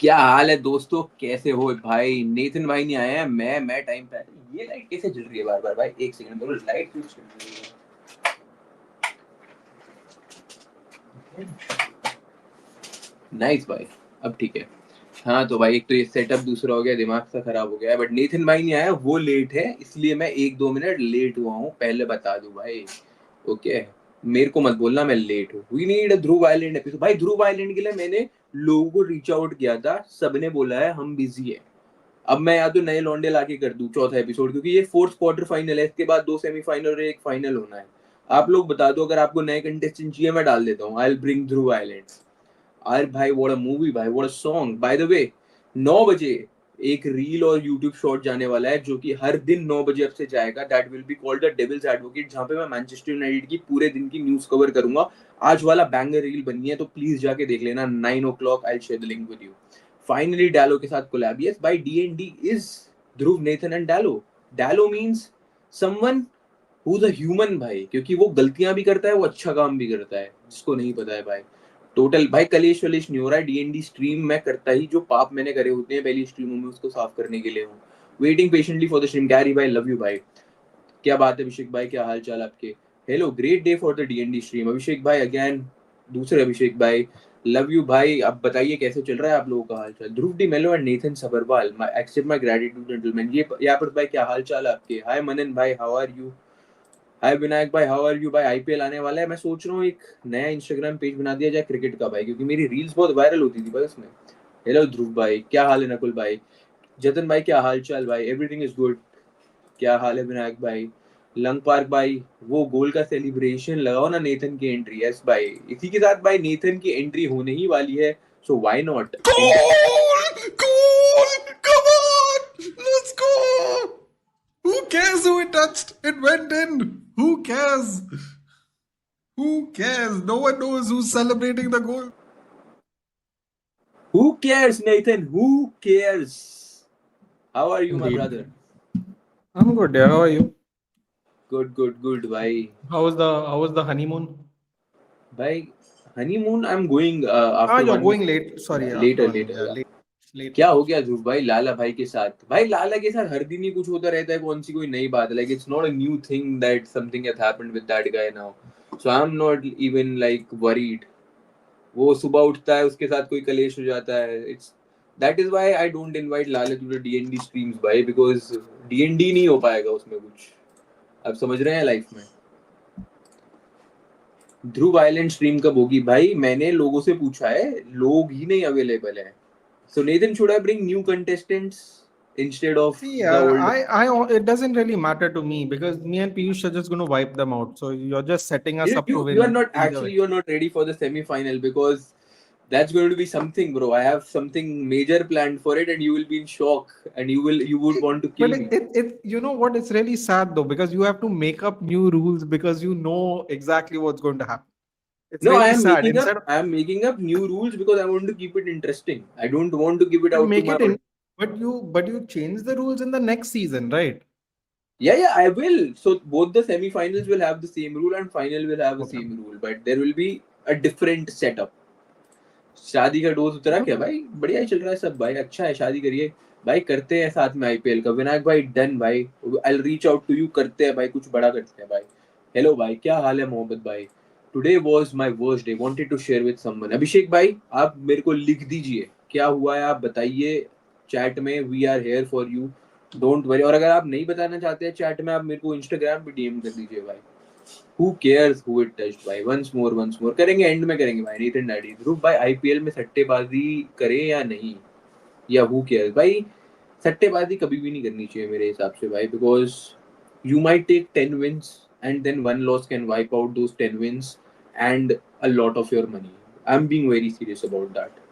क्या हाल है दोस्तों, कैसे हो भाई? नेथन भाई नहीं आए हैं। मैं टाइम पे ये लाइट कैसे जल रही है बार बार भाई? एक सेकंड मेरे लाइट क्यों जल रही है? नाइस भाई, अब ठीक है। हाँ तो भाई, एक तो ये सेटअप, दूसरा हो गया दिमाग सा खराब हो गया है। बट नेथन भाई नहीं आया, वो लेट है, इसलिए मैं 1-2 मिनट लेट हुआ हूँ, पहले बता दूं भाई। ओके, मेरे को मत बोलना मैं लेट हूँ। We need a Dhruv island episode भाई। ध्रुव आइलैंड के लिए मैंने लोगों को रीच आउट किया था, सबने बोला है हम बिजी है। अब मैं या तो नए लौंडे लाके कर दूं चौथा एपिसोड, क्योंकि ये फोर्थ क्वार्टर फाइनल है, इसके बाद 2 सेमीफाइनल और एक फाइनल होना है। आप लोग बता दो, अगर आपको नए कंटेस्टेंट चाहिए मैं डाल देता हूँ। I will bring Dhruv island. अरे भाई, व्हाट अ मूवी भाई, what a song. Bye the वे, 9 बजे एक रील और यूट्यूब शॉर्ट जाने वाला है, जो कि हर दिन 9 बजे अब से जाएगा। That will be called the devil's advocate, जहां पे मैं मैनचेस्टर यूनाइटेड की पूरे दिन की न्यूज कवर करूंगा। आज वाला बैंगर रील बनी है, तो प्लीज जाके देख लेना। 9 o'clock, I share the link with you. Finally डैलो के साथ कोलैब। यस भाई, DND is Dhruv, Nathan and डैलो। डैलो means someone who is a human भाई, क्योंकि वो गलतियां भी करता है, वो अच्छा काम भी करता है, जिसको नहीं पता है भाई। टोटल भाई कलेश वलेश नहीं हो रहा है। डीएनडी स्ट्रीम मैं करता ही जो पाप मैंने करे होते हैं पहली स्ट्रीमों में, उसको साफ करने के लिए हूँ। Waiting patiently for the stream. Carry भाई, लव यू भाई। क्या बात है अभिषेक भाई, क्या हाल चाल आपके? Hello, great day for the DND stream Abhishek भाई अगेन। दूसरे अभिषेक भाई, लव यू भाई। अब बताइए कैसे चल रहा है आप लोगों का हाल चाल? Dhruv De Mello and Nathan Sabharwal, my accept my gratitude gentleman. ये यहाँ पर भाई क्या हाल चाल है आपके? हाय मनन भाई, हाउ आर यू? हाय विनायक भाई, हाउ आर यू भाई? आईपीएल आने वाला है, मैं सोच रहा हूँ एक नया इंस्टाग्राम पेज बना दिया जाए क्रिकेट का भाई, क्योंकि मेरी रील्स बहुत वायरल होती थी भाई उसमें। हेलो ध्रुव भाई, क्या हाल है? नकुल भाई, जतन भाई, क्या हाल चाल भाई? Everything is good. क्या हाल है विनायक भाई? लंग पार्क भाई, वो गोल का सेलिब्रेशन लगाओ ना नेथन की एंट्री। यस भाई, इसी के साथ भाई नेथन की एंट्री होने ही वाली है, so why not. Goal! Goal! Come on! Let's go! Who cares who it touched? It went in. Who cares? Who cares? No one knows who's celebrating the goal. Who cares Nathan, who cares? How are you my Indeed. Brother? I'm good, dear. How are you? Good good good भाई। How was the honeymoon? भाई honeymoon I am going Ah, after you're 1 week। going late. Sorry, after later 1 week. Later Yeah, yeah late. Late. क्या हो गया ध्रुव भाई लाला भाई के साथ? भाई लाला के साथ हर दिन ही कुछ होता रहता है, कौन सी कोई नई बात है? Like it's not a new thing that something has happened with that guy now, so I am not even like worried. वो सुबह उठता है, उसके साथ कोई कलेश हो जाता है। It's that is why I don't invite Lala to the DND streams भाई, बिकॉज डीएनडी नहीं हो पाएगा उसमें कुछ। आप समझ रहे हैं लाइफ में। ध्रुव आइलैंड स्ट्रीम कब होगी भाई? मैंने लोगों से पूछा है, लोग ही नहीं अवेलेबल है। So Nathan, should I bring new contestants instead of See, the old? it doesn't really matter to me because me and Piyush are just going to wipe them out. So you're just setting us You, up to you you are win not either way. actually, you are not ready for the semi-final, because that's going to be something, bro. I have something major planned for it, and you will be in shock, and you would want to But kill me. you know what? It's really sad though because you have to make up new rules because you know exactly what's going to happen. It's No, I really am sad. making up. Instead of I am making up new rules because I want to keep it interesting. I don't want to give it but out to make my it in, audience. but you change the rules in the next season, right? Yeah, yeah, I will. So both the semi-finals will have the same rule, and final will have the Okay. same rule, but there will be a different setup. शादी का dose उतरा क्या भाई? बढ़िया ही चल रहा है सब भाई, अच्छा है, शादी करिए भाई। करते हैं साथ में आईपीएल का। विनायक भाई डन भाई, I reach out to you. करते हैं भाई, कुछ बड़ा करते हैं भाई। हेलो भाई, क्या हाल है मोहम्मद भाई? Today was my worst day, wanted to share with someone. Abhishek भाई, आप मेरे को लिख दीजिए क्या हुआ है, आप बताइए चैट में। We are here for you, don't worry. और अगर आप नहीं बताना चाहते हैं चैट में, आप मेरे को इंस्टाग्राम पे डीएम कर दीजिए भाई। Who cares who it touched भाई? once more करेंगे, एंड में करेंगे भाई। नितिन डैडी, ध्रुव भाई आईपीएल में सट्टेबाजी करें या नहीं? या who cares भाई? सट्टेबाजी कभी भी नहीं करनी चाहिए मेरे हिसाब से भाई, because you might take 10 wins and then one loss can wipe out those 10 wins and a lot of your money. I'm being very serious about that.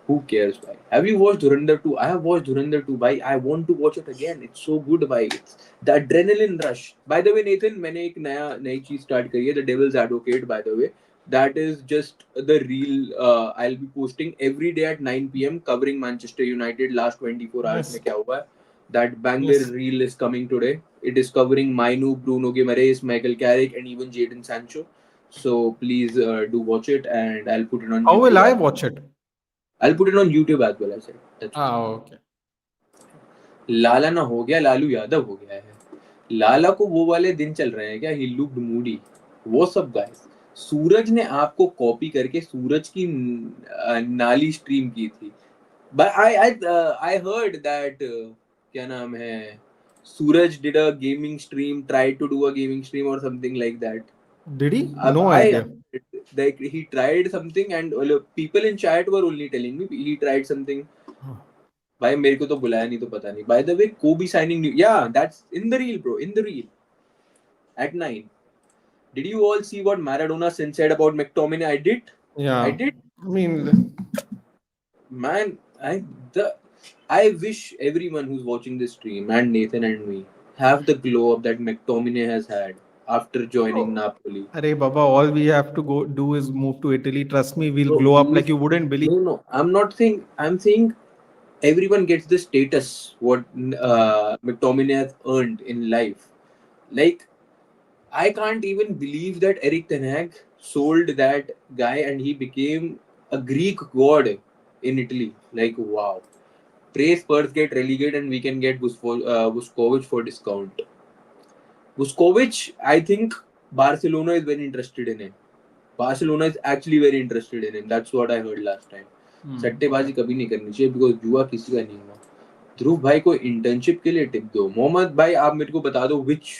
Who cares, bhai? Have you watched Dhurandhar 2? I have watched Dhurandhar 2, bhai. I want to watch it again. It's so good, bhai. It's the adrenaline rush. By the way, Nathan, मैंने एक नई चीज start करी है, The Devil's Advocate, by the way. That is just the reel I'll be posting every day at 9 p.m. covering Manchester United last 24 hours में Nice. क्या हुआ है. That banger Nice. reel is coming today. It is covering Mainu, Bruno Guimaraes, Michael Carrick, and even Jadon Sancho. So please do watch it, and I'll put it on How will YouTube. I watch it? I'll put it on YouTube as well. I said that's fine. Okay. लाला ना हो गया, लालू यादव हो गया है. लाला को वो वाले दिन चल रहे हैं क्या? He looked Moody. वो सब गाइस. सूरज ने आपको कॉपी करके सूरज की नाली स्ट्रीम की थी. But I heard that क्या नाम है, सूरज did a gaming stream, tried to do a gaming stream or something like that. Did he? अब No I idea. like he tried something and people in chat were only telling me he tried something. Huh. भाई मेरे को तो बुलाया नहीं तो पता नहीं. By the way, Kobe signing new. Yeah, that's in the reel, bro. In the reel at 9. Did you all see what Maradona said about McTominay? I did. I Yeah. did. I mean, Man, I wish everyone who's watching this stream and Nathan and me have the glow up that McTominay has had after joining bro, Napoli. Arey Baba, all we have to go do is move to Italy. Trust me, we'll So glow up like he's you wouldn't believe. no. I'm not saying. I'm saying everyone gets the status what McTominay has earned in life. Like I can't even believe that Eric Ten Hag sold that guy and he became a Greek god in Italy. Like wow. Pray Spurs get relegated and we can get Vuskovic for discount. Vuskovic, I think Barcelona is very interested in him. Barcelona is actually very interested in him. That's what I heard last time. Okay. सट्टेबाजी कभी नहीं करनी चाहिए because जुआ किसी का नहीं हुआ. ध्रुव भाई को इंटर्नशिप के लिए टिप दो. मोहम्मद भाई आप मेरे को बता दो which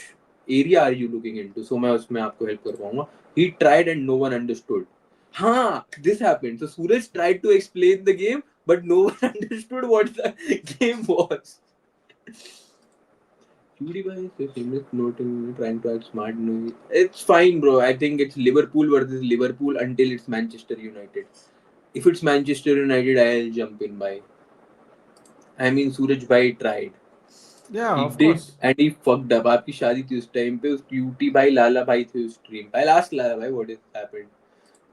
area are you looking into so मैं उसमें आपको हेल्प कर पाऊंगा. He tried and no one understood. हाँ, this happened. So Suraj tried to explain the game but no one understood what the game was. PewDiePie is a famous noting trying to act smart. No, it's fine, bro. I think it's Liverpool versus Liverpool until it's Manchester United. If it's Manchester United, I'll jump in by. I mean, Suraj Bhai tried. Yeah, He of did course. and he fucked up. आपकी शादी थी उस time पे. उस cutie भाई लाला भाई थे उस stream. I'll ask Lala भाई what has happened.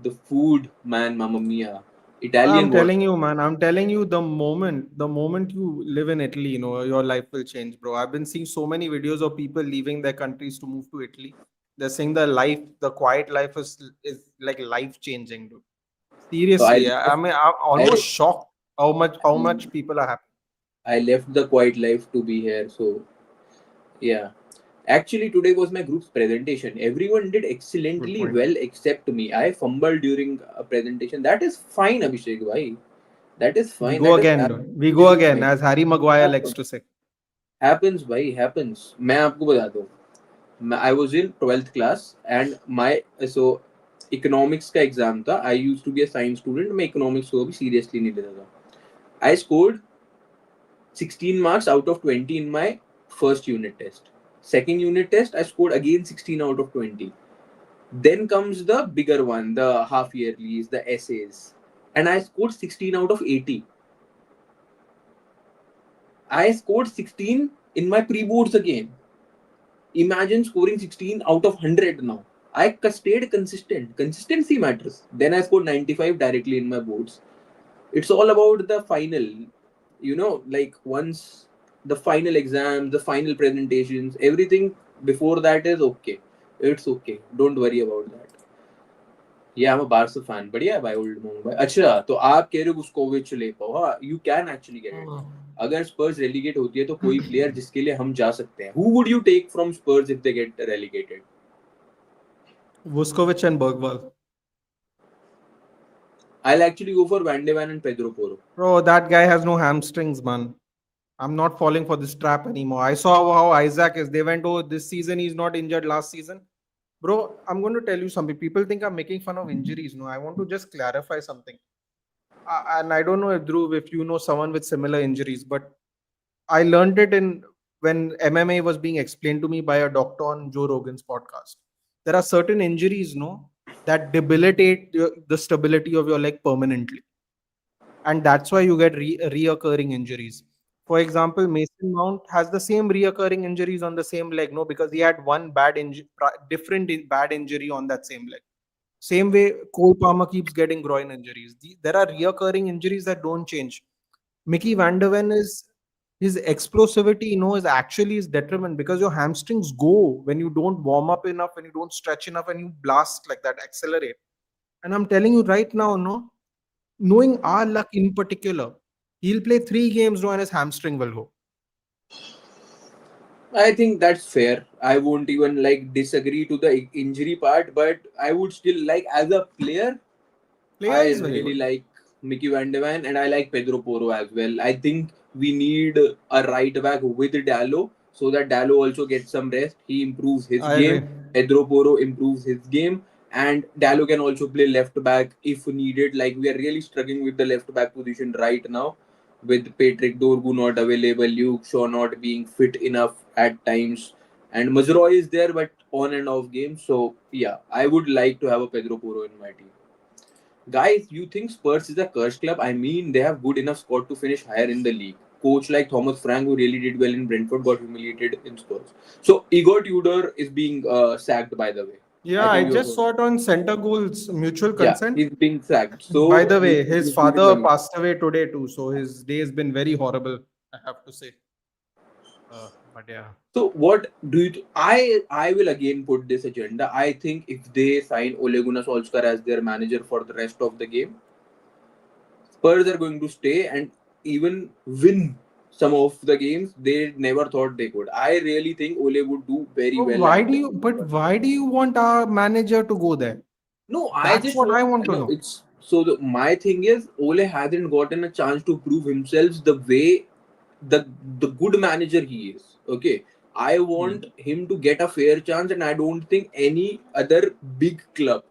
The food, man, Mamma Mia. I'm Italian what? telling you, man. I'm telling you, the moment you live in Italy, your life will change, bro. I've been seeing so many videos of people leaving their countries to move to Italy. They're saying the quiet life is like life changing, dude. So I Seriously, I left. mean, I'm almost I shocked how much people are happy. I left the quiet life to be here. So yeah. Actually, today was my group's presentation. Everyone did Good excellently point. well except me. I fumbled during a presentation. That is fine, Abhishek bhai. That is We fine. go That is again, dude. We go absolutely again, fine. as Harry Maguire likes Happens, to say. happens भाई, happens. मैं आपको बताता हूँ. I was in 12th class and my so economics का exam था. I used to be a science student. मैं economics को भी seriously नहीं लेता था. I scored 16 marks out of 20 in my first unit test. Second unit test, I scored again 16 out of 20. Then comes the bigger one, the half yearlies, the essays. And I scored 16 out of 80. I scored 16 in my pre boards again. Imagine scoring 16 out of 100 now. I stayed consistent. Consistency matters. Then I scored 95 directly in my boards. It's all about the final. Like once the final exams, the final presentations, everything before that is okay. It's okay. Don't worry about that. Yeah, I'm a Barca fan. बढ़िया है भाई old monk भाई. अच्छा तो आप कह रहे हो उसको विच ले पाओ. हाँ, you can actually get it. अगर Spurs relegate होती है तो कोई player जिसके लिए हम जा सकते हैं. Who would you take from Spurs if they get relegated? Vuskovic and Bergwall. I'll actually go for Van de Ven and Pedro Porro. Bro, that guy has no hamstrings, man. I'm not falling for this trap anymore. I saw how Isaac is. They went, oh, this season he's not injured last season. Bro, I'm going to tell you something. People think I'm making fun of injuries. No, I want to just clarify something. And I don't know if Dhruv, if you know someone with similar injuries, but I learned it in when MMA was being explained to me by a doctor on Joe Rogan's podcast. There are certain injuries, no, that debilitate the stability of your leg permanently, and that's why you get reoccurring injuries. For example, Mason Mount has the same reoccurring injuries on the same leg, no, because he had one bad injury on that same leg. Same way, Cole Palmer keeps getting groin injuries. There are reoccurring injuries that don't change. Mickey Van der Ven is his explosivity, is actually his detriment because your hamstrings go when you don't warm up enough, when you don't stretch enough, and you blast like that, accelerate. And I'm telling you right now, no, knowing our luck in particular, he'll play 3 games now and his hamstring will go. I think that's fair. I won't even like disagree to the injury part, but I would still like as a player, Player I is very really good. like Mickey Van de Ven and I like Pedro Porro as well. I think we need a right back with Dallo so that Dallo also gets some rest. He improves his I agree. game. Pedro Porro improves his game. And Dallo can also play left back if needed. Like we are really struggling with the left back position right now with Patrick Dorgu not available, Luke Shaw not being fit enough at times. And Mazroy is there but on and off games. So yeah, I would like to have a Pedro Porro in my team. Guys, you think Spurs is a cursed club? I mean, they have good enough squad to finish higher in the league. Coach like Thomas Frank, who really did well in Brentford, got humiliated in Spurs. So Igor Tudor is being sacked, by the way. Yeah, I I think you have just heard. saw it on Center Goals Mutual Yeah, Consent. he's being sacked. By So the way, his he's being father remembered. passed away today too, so his day has been very horrible, I have to say. But yeah. So what do you? I will again put this agenda. I think if they sign Ole Gunnar Solskjaer as their manager for the rest of the game, Spurs are going to stay and even win some of the games they never thought they could. I really think Ole would do very So well at but Spurs. why do you want our manager to go there? No, I That's just what I want. want to No, know. it's so. My thing is, Ole hasn't gotten a chance to prove himself the way the the good manager he is. Okay, I want Hmm. him to get a fair chance, and I don't think any other big club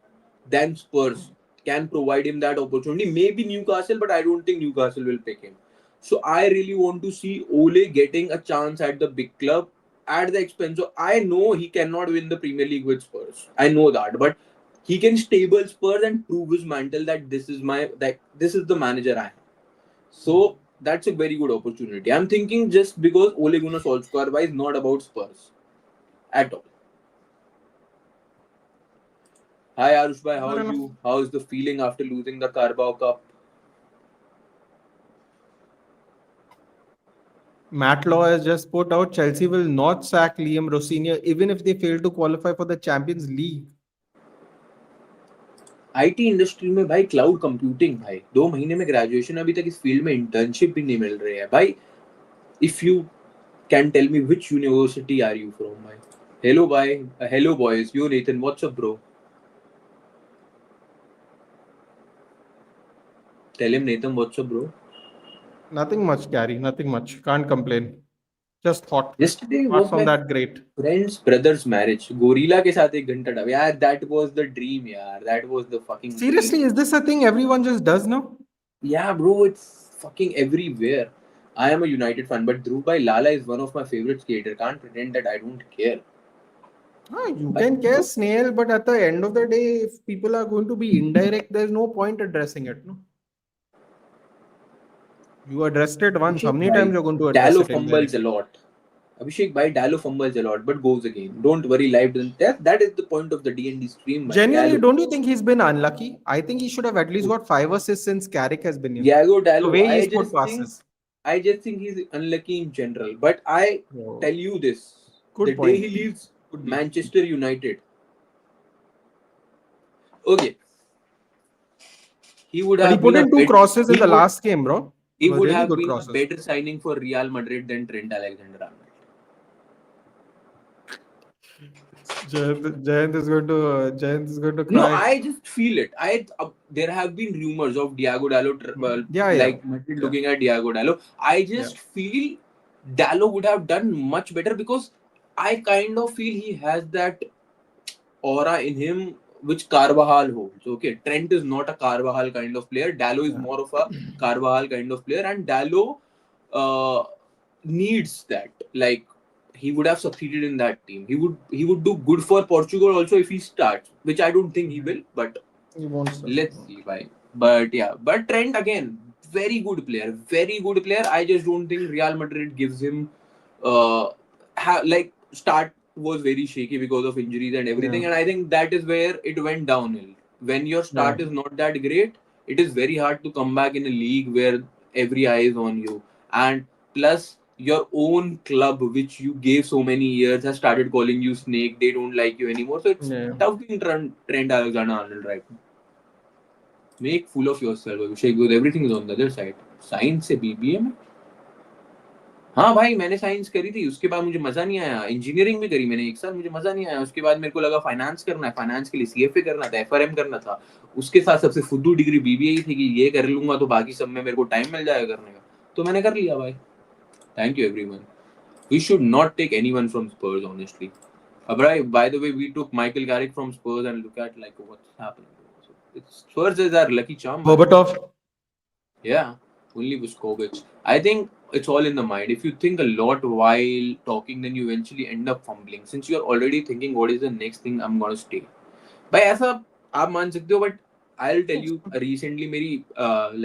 than Spurs can provide him that opportunity. Maybe Newcastle, but I don't think Newcastle will pick him. So I really want to see Ole getting a chance at the big club at the expense of. I know he cannot win the Premier League with Spurs. I know that, but he can stable Spurs and prove his mantle that this is the manager I am. So that's a very good opportunity. I'm thinking just because Ole Gunnar Solskjaer is not about Spurs at all. Hi Arush bhai, how Fair are enough. you? How is the feeling after losing the Carabao Cup? Matt Law has just put out Chelsea will not sack Liam Rossini even if they fail to qualify for the Champions League. IT industry में भाई cloud computing भाई 2 महीने में graduation अभी तक इस field में internship भी नहीं मिल रही है भाई if you can tell me which university are you from भाई हेलो भाई hello boys you Nathan what's up bro tell him Nathan what's up bro Nothing much, Gary. Nothing much. Can't complain. Just hot. yesterday Apart was from my that, great. Friends brothers marriage gorilla के साथ 1 घंटा डाल यार that was the dream यार that was the fucking dream Seriously, is this a thing everyone just does now? yeah bro it's fucking everywhere I am a United fan but Dhruv Bhai Lala is one of my favorite skater can't pretend that I don't care Ah, you but can care snail, but at the end of the day, if people are going to be indirect, there's no point addressing it. No, you addressed it once. How Abhishek many times Bhai you're going to address Dallo it fumbles a indirectly? lot Abhishek Bhai Dallo fumbles a lot but goes again don't worry live doesn't that is the point of the DND stream Bhai Genuinely, Dallo don't you think he's been unlucky? I think he should have at least got 5 assists since Carrick has been here. Diego The Dallo way he's put passes. I just think he's unlucky in general but I tell Oh, you this the good day he point. leaves Could be. Manchester United okay he would But he have been put a in two bet crosses in he the would last game, bro. he would Really have good been a crosses. better signing for Real Madrid than Trent Alexander-Arnold. Jayant is going to No, cry. I just feel it. I there have been rumors of Diego Dallo, Yeah, yeah, like Madrid yeah, looking at Diego Dallo. I yeah. just feel Dallo would have done much better because I kind of feel he has that aura in him which Carvajal holds. Okay, Trent is not a Carvajal kind of player. Dallo is Yeah. more of a Carvajal kind of player, and Dallo uh, needs that. Like he would have succeeded in that team. He would do good for Portugal also if he starts, which I don't think he will. But He won't start. let's see why. But yeah, but Trent again, very good player. I just don't think Real Madrid gives him like start was very shaky because of injuries and Yeah, everything, and I think that is where it went downhill. When your yeah. start is not that great, it is very hard to come back in a league where every eye is on you, and plus your own club, which you gave so many years, has started calling you snake. They don't like you anymore, so it's Yeah. tough being Trent Alexander-Arnold right now. Make fool of yourself, Abhishek, because everything is on the other side. Science से BBA में? हाँ भाई, मैंने science करी थी, उसके बाद मुझे मजा नहीं आया। इंजीनियरिंग भी करी मैंने 1 साल, मुझे मजा नहीं आया। उसके बाद मेरे को लगा फाइनेंस करना है, फाइनेंस के लिए सीएफए करना था, एफआरएम करना था। उसके साथ सबसे फुद्दू डिग्री बीबीए ही थी कि ये कर लूंगा तो बाकी सब में मेरे को टाइम मिल जाएगा करने का, तो मैंने कर लिया भाई। Thank you everyone. We should not take anyone from Spurs, honestly. Abray, by the way, we took Michael Carrick from Spurs and look at like what's happening. So Spurs is our lucky charm, man. Berbatov. Yeah, only Vuskovic. I think it's all in the mind. If you think a lot while talking, then you eventually end up fumbling. Since you're already thinking, what is the next thing I'm gonna stay? भाई ऐसा आप मान सकते हो, but I'll tell you recently मेरी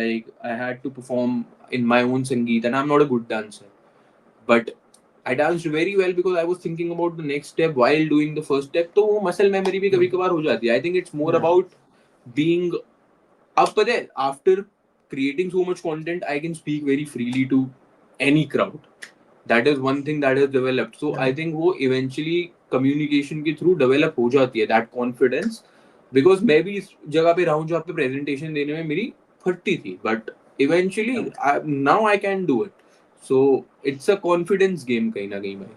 like I had to perform in my own संगीत and I'm not a good dancer, but I danced very well because I was thinking about the next step while doing the first step. तो वो muscle memory भी कभी कभार हो जाती है. I think it's more about being up there. After creating so much content, I can speak very freely to any crowd. That is one thing that has developed. So I think वो eventually communication के through develop हो जाती है that confidence. Because मैं भी इस जगह पे रहा हूँ जहाँ पे presentation देने में मेरी फटती थी, but eventually now I can do it. So it's a confidence game कहीं ना कहीं भाई.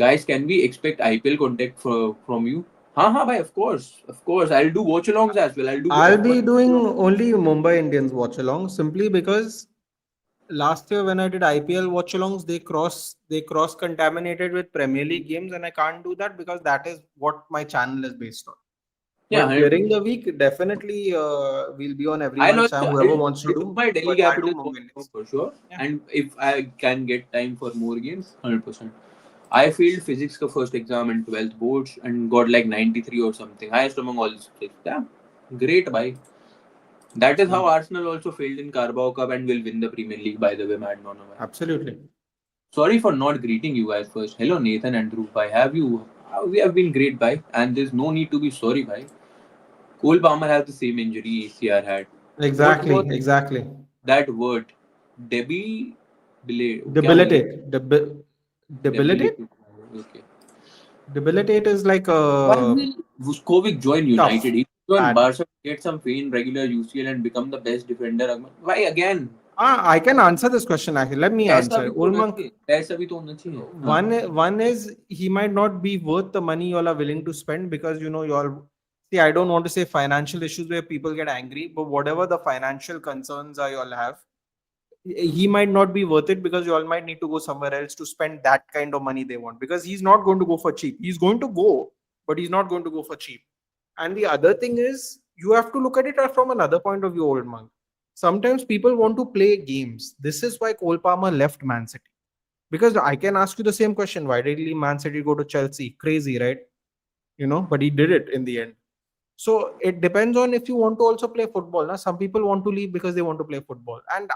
Guys, can we expect IPL contact from you? हाँ भाई, of course. I'll do watch alongs as well. I'll do I'll F1 be watch doing alongs. only Mumbai Indians watch along simply because last year when I did IPL watch alongs, they cross contaminated with Premier League games, and I can't do that because that is what my channel is based on. Yeah, But during 100%. the week, definitely we'll be on I'll everyone's also channel, whoever I'll, wants to I'll do do. my Delhi But I'll do Capitals Mumbai Indians. for sure. Yeah. And if I can get time for more games, 100%. I failed physics ka first exam in 12th boards and got like 93 or something, highest among all the subjects. Yeah, great, bhai. That is how Arsenal also failed in Carabao Cup and will win the Premier League, by the way, Mad Nono. Absolutely. Sorry for not greeting you guys first. Hello, Nathan and Dhruv, bhai. We have been great, bhai. And there's no need to be sorry, bhai. Cole Palmer has the same injury ACR had. What was Exactly. that word? Debbie क्या बोलेंगे? Debilitate. Debilitate? Debilitate. Okay. Debilitate is like Why will Vuskovic join tough, United? He should join bad. Barca, get some fame, regular UCL, and become the best defender. Why again? I can answer this question actually. Let me पैसा answer. भी तो होना Ulmank, चाहिए. पैसा भी तो होना चाहिए. हाँ. one is he might not be worth the money you all are willing to spend because you know you all see. I don't want to say financial issues where people get angry, but whatever the financial concerns are you all have, he might not be worth it because you all might need to go somewhere else to spend that kind of money they want because he's not going to go for cheap. He's going to go, but he's not going to go for cheap. And the other thing is you have to look at it from another point of view, old monk. Sometimes people want to play games. This is why Cole Palmer left Man City. Because I can ask you the same question. Why did Man City go to Chelsea? Crazy, right? You know, but he did it in the end. So it depends on if you want to also play football. Now, some people want to leave because they want to play football. And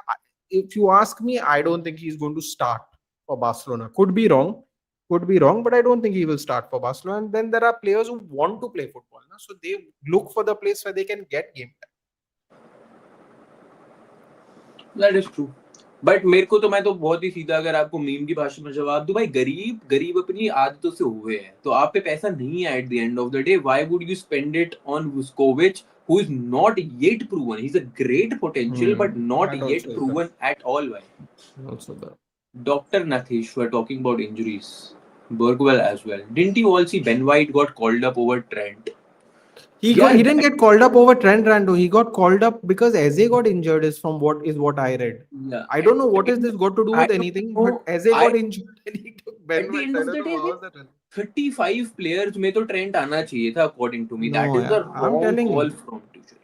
if you ask me, I don't think he's going to start for Barcelona. Could be wrong, but I don't think he will start for Barcelona. And then there are players who want to play football. So they look for the place where they can get game time. That is true. But मेरे को तो मैं तो बहुत ही सीधा अगर आपको meme की भाषा में जवाब दूं भाई, गरीब अपनी आदतों से हुए हैं, तो आप पे पैसा नहीं है at the end of the day. Why would you spend it on Vuskovic who is not yet proven? He's a great potential but not That yet also is proven at all. Why? also there. Dr. Nathish were talking about injuries. Bergwell as well. Didn't you all see Ben White got called up over Trent? He didn't get called up over Trent Rando. He got called up because Eze got injured. Is from what I read. Yeah. I don't know what is this got to do I with don't anything. know. But Eze got injured and he took Ben At the White. end I of don't the know day, how is that. 35 players में तो Trent आना चाहिए था according to me. That No, is the yeah. I'm wrong telling call you. from Tuchel.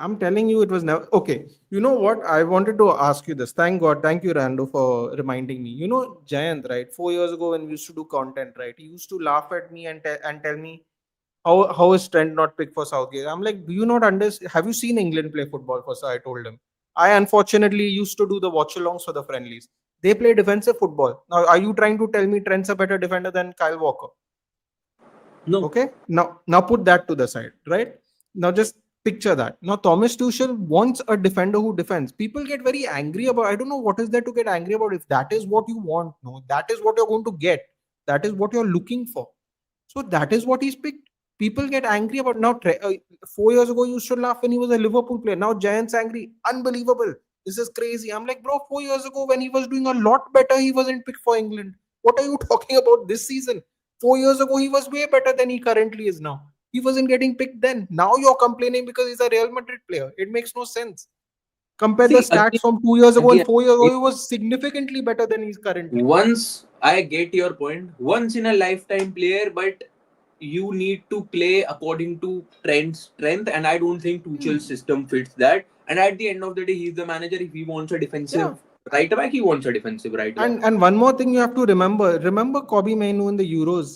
I'm telling you, it was never okay. You know what? I wanted to ask you this. Thank God, thank you, Rando, for reminding me. You know, Jayant, right? 4 years ago, when we used to do content, right? He used to laugh at me and tell me how is Trent not picked for Southgate? I'm like, do you not understand? Have you seen England play football first? I told him. I unfortunately used to do the watch alongs for the friendlies. They play defensive football. Now, are you trying to tell me Trent's a better defender than Kyle Walker? No. Okay. Now put that to the side, right? Now just picture that. Now Thomas Tuchel wants a defender who defends. People get very angry about. I don't know what is there to get angry about. If that is what you want, no, that is what you're going to get. That is what you're looking for. So that is what he's picked. People get angry about now. 4 years ago, you used to laugh when he was a Liverpool player. Now Giants angry. Unbelievable. This is crazy. I'm like, bro, 4 years ago when he was doing a lot better, he wasn't picked for England. What are you talking about this season? 4 years ago, he was way better than he currently is now. He wasn't getting picked then. Now you're complaining because he's a Real Madrid player. It makes no sense. Compare the See, stats from 2 years ago and again, 4 years ago. it, He was significantly better than he's currently. once I get your point, once in a lifetime player, but you need to play according to Trent's strength, and I don't think Tuchel's Hmm. system fits that. And at the end of the day, he's the manager. If he wants a Yeah. defensive right back, he wants a defensive right back. And one more thing you have to remember. Remember Kobe Mainu in the Euros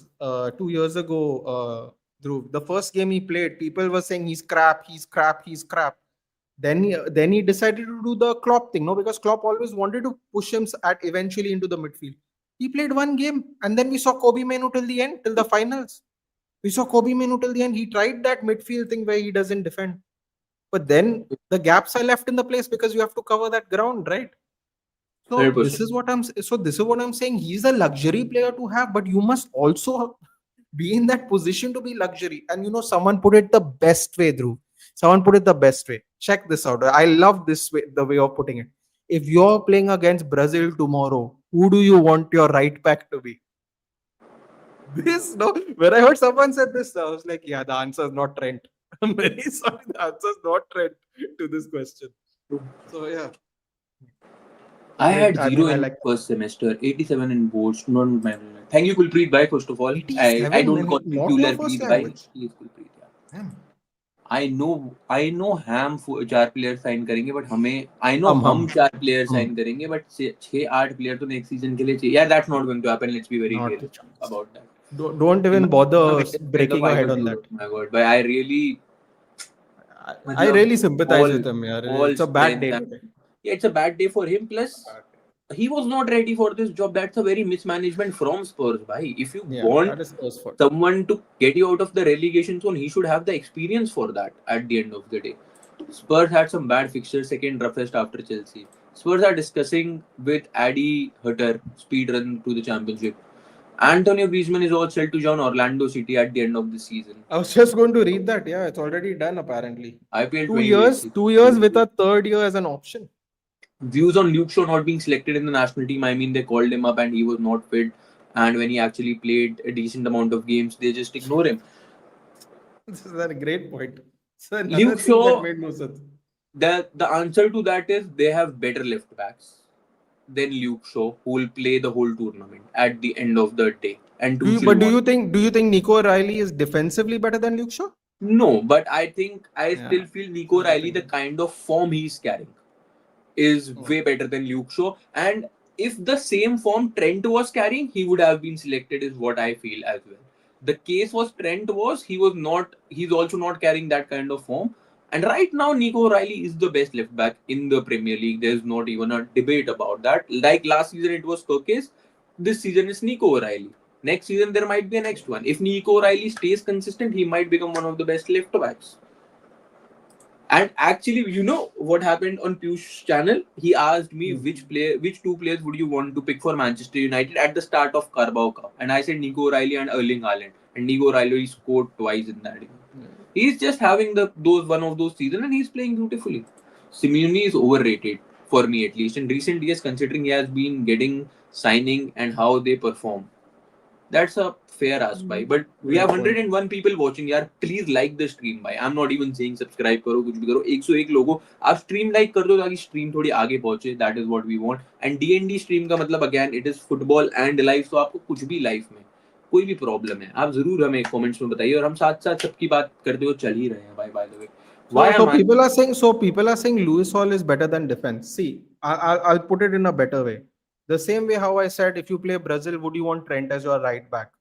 2 years ago, Dhruv. The first game he played, people were saying he's crap, he's crap, he's crap. Then he decided to do the Klopp thing, no, because Klopp always wanted to push him at eventually into the midfield. He played one game, and then we saw Kobe Mainu till the end, till the finals. We saw Kobe Mainu till the end. He tried that midfield thing where he doesn't defend, but then the gaps are left in the place because you have to cover that ground, right? So this 100%. is what I'm saying. He's a luxury player to have, but you must also be in that position to be luxury. And someone put it the best way, Dhruv. Someone put it the best way. Check this out. I love this way, the way of putting it. If you're playing against Brazil tomorrow, who do you want your right back to be? This no. When I heard someone said this, I was like, yeah, the answer is not Trent. I'm very sorry, the answer is not Trent to this question. So yeah, I had I zero mean, I in like first semester, 87 in boards. Not my. Thank you, Kulpreet Bhai. First of all, I 87, don't man. call him Not your Kuler first Preet Bhai. language. He is Kulpreet. Yeah. Damn. I know हम 4 player sign करेंगे but हमें I know Hum हम hum. 4 player Hmm. Sign करेंगे but 6-8 player तो next season के लिए चाहिए यार that's not going to happen let's be very Not a realistic chance. About that Don't even imagine a bother Messi at the breaking your head finals on that. Euros my god but I really I मतलब really sympathize all with him, yeah. all It's a bad strength day and today. yeah it's a bad day for him plus A bad day. he was not ready for this job that's a very mismanagement from Spurs bhai if you Yeah, want that is Spurs' fault. someone to get you out of the relegation zone he should have the experience for that at the end of the day. Spurs had some bad fixtures, second roughest after Chelsea. Spurs are discussing with Addy Hutter speed run to the championship. Antonio Griezmann is all set to join Orlando City at the end of the season. I was just going to read that. Yeah, it's already done apparently. IPL 2 years, 2026. 2 years with a third year as an option. Views on Luke Shaw not being selected in the national team. I mean, they called him up and he was not fit. And when he actually played a decent amount of games, they just ignore him. This is a great point. So another Luke thing that Shaw, made no sense. the answer to that is they have better left backs than Luke Shaw, who will play the whole tournament at the end of the day. And Do you Tuchel but do wants. you think do you think Nico Riley is defensively better than Luke Shaw? No, but I think I Yeah, still feel this Nico is the Riley, the thing. kind of form he's carrying, is Hmm. way better than Luke Shaw. And if the same form Trent was carrying, he would have been selected, is what I feel as well. The case was Trent was he was not he's also not carrying that kind of form. And right now, Nico Riley is the best left back in the Premier League. There's not even a debate about that. Like last season, it was Kirkes. This season is Nico Riley. Next season, there might be a next one. If Nico Riley stays consistent, he might become one of the best left backs. And actually, you know what happened on Piyush's channel? He asked me Hmm. which 2 players would you want to pick for Manchester United at the start of Carabao Cup? And I said Nico Riley and Erling Haaland. And Nico Riley scored twice in that game. Hmm. He's just having the those one of those seasons and he's playing beautifully. Simeone is overrated for me at least in recent years, considering he has been getting signing and how they perform. That's a fair ask, bhai. But we have Great point. 101 people watching, यार. Please like the stream, bhai. I'm not even saying subscribe करो कुछ भी करो. 101 लोगों आप stream like कर दो ताकि stream थोड़ी आगे पहुंचे. That is what we want. And DND stream का मतलब again it is football and life. तो आपको कुछ भी life में कोई भी प्रॉब्लम है आप जरूर हमें कमेंट्स में बताइए और हम साथ साथ सबकी बात करते हुए चल ही रहे हैं भाई by the way So why so am I people are saying Lewis Hall is better than defense. See, I'll put it in a better way. The same way how I said if you play Brazil, would you want Trent as your right back?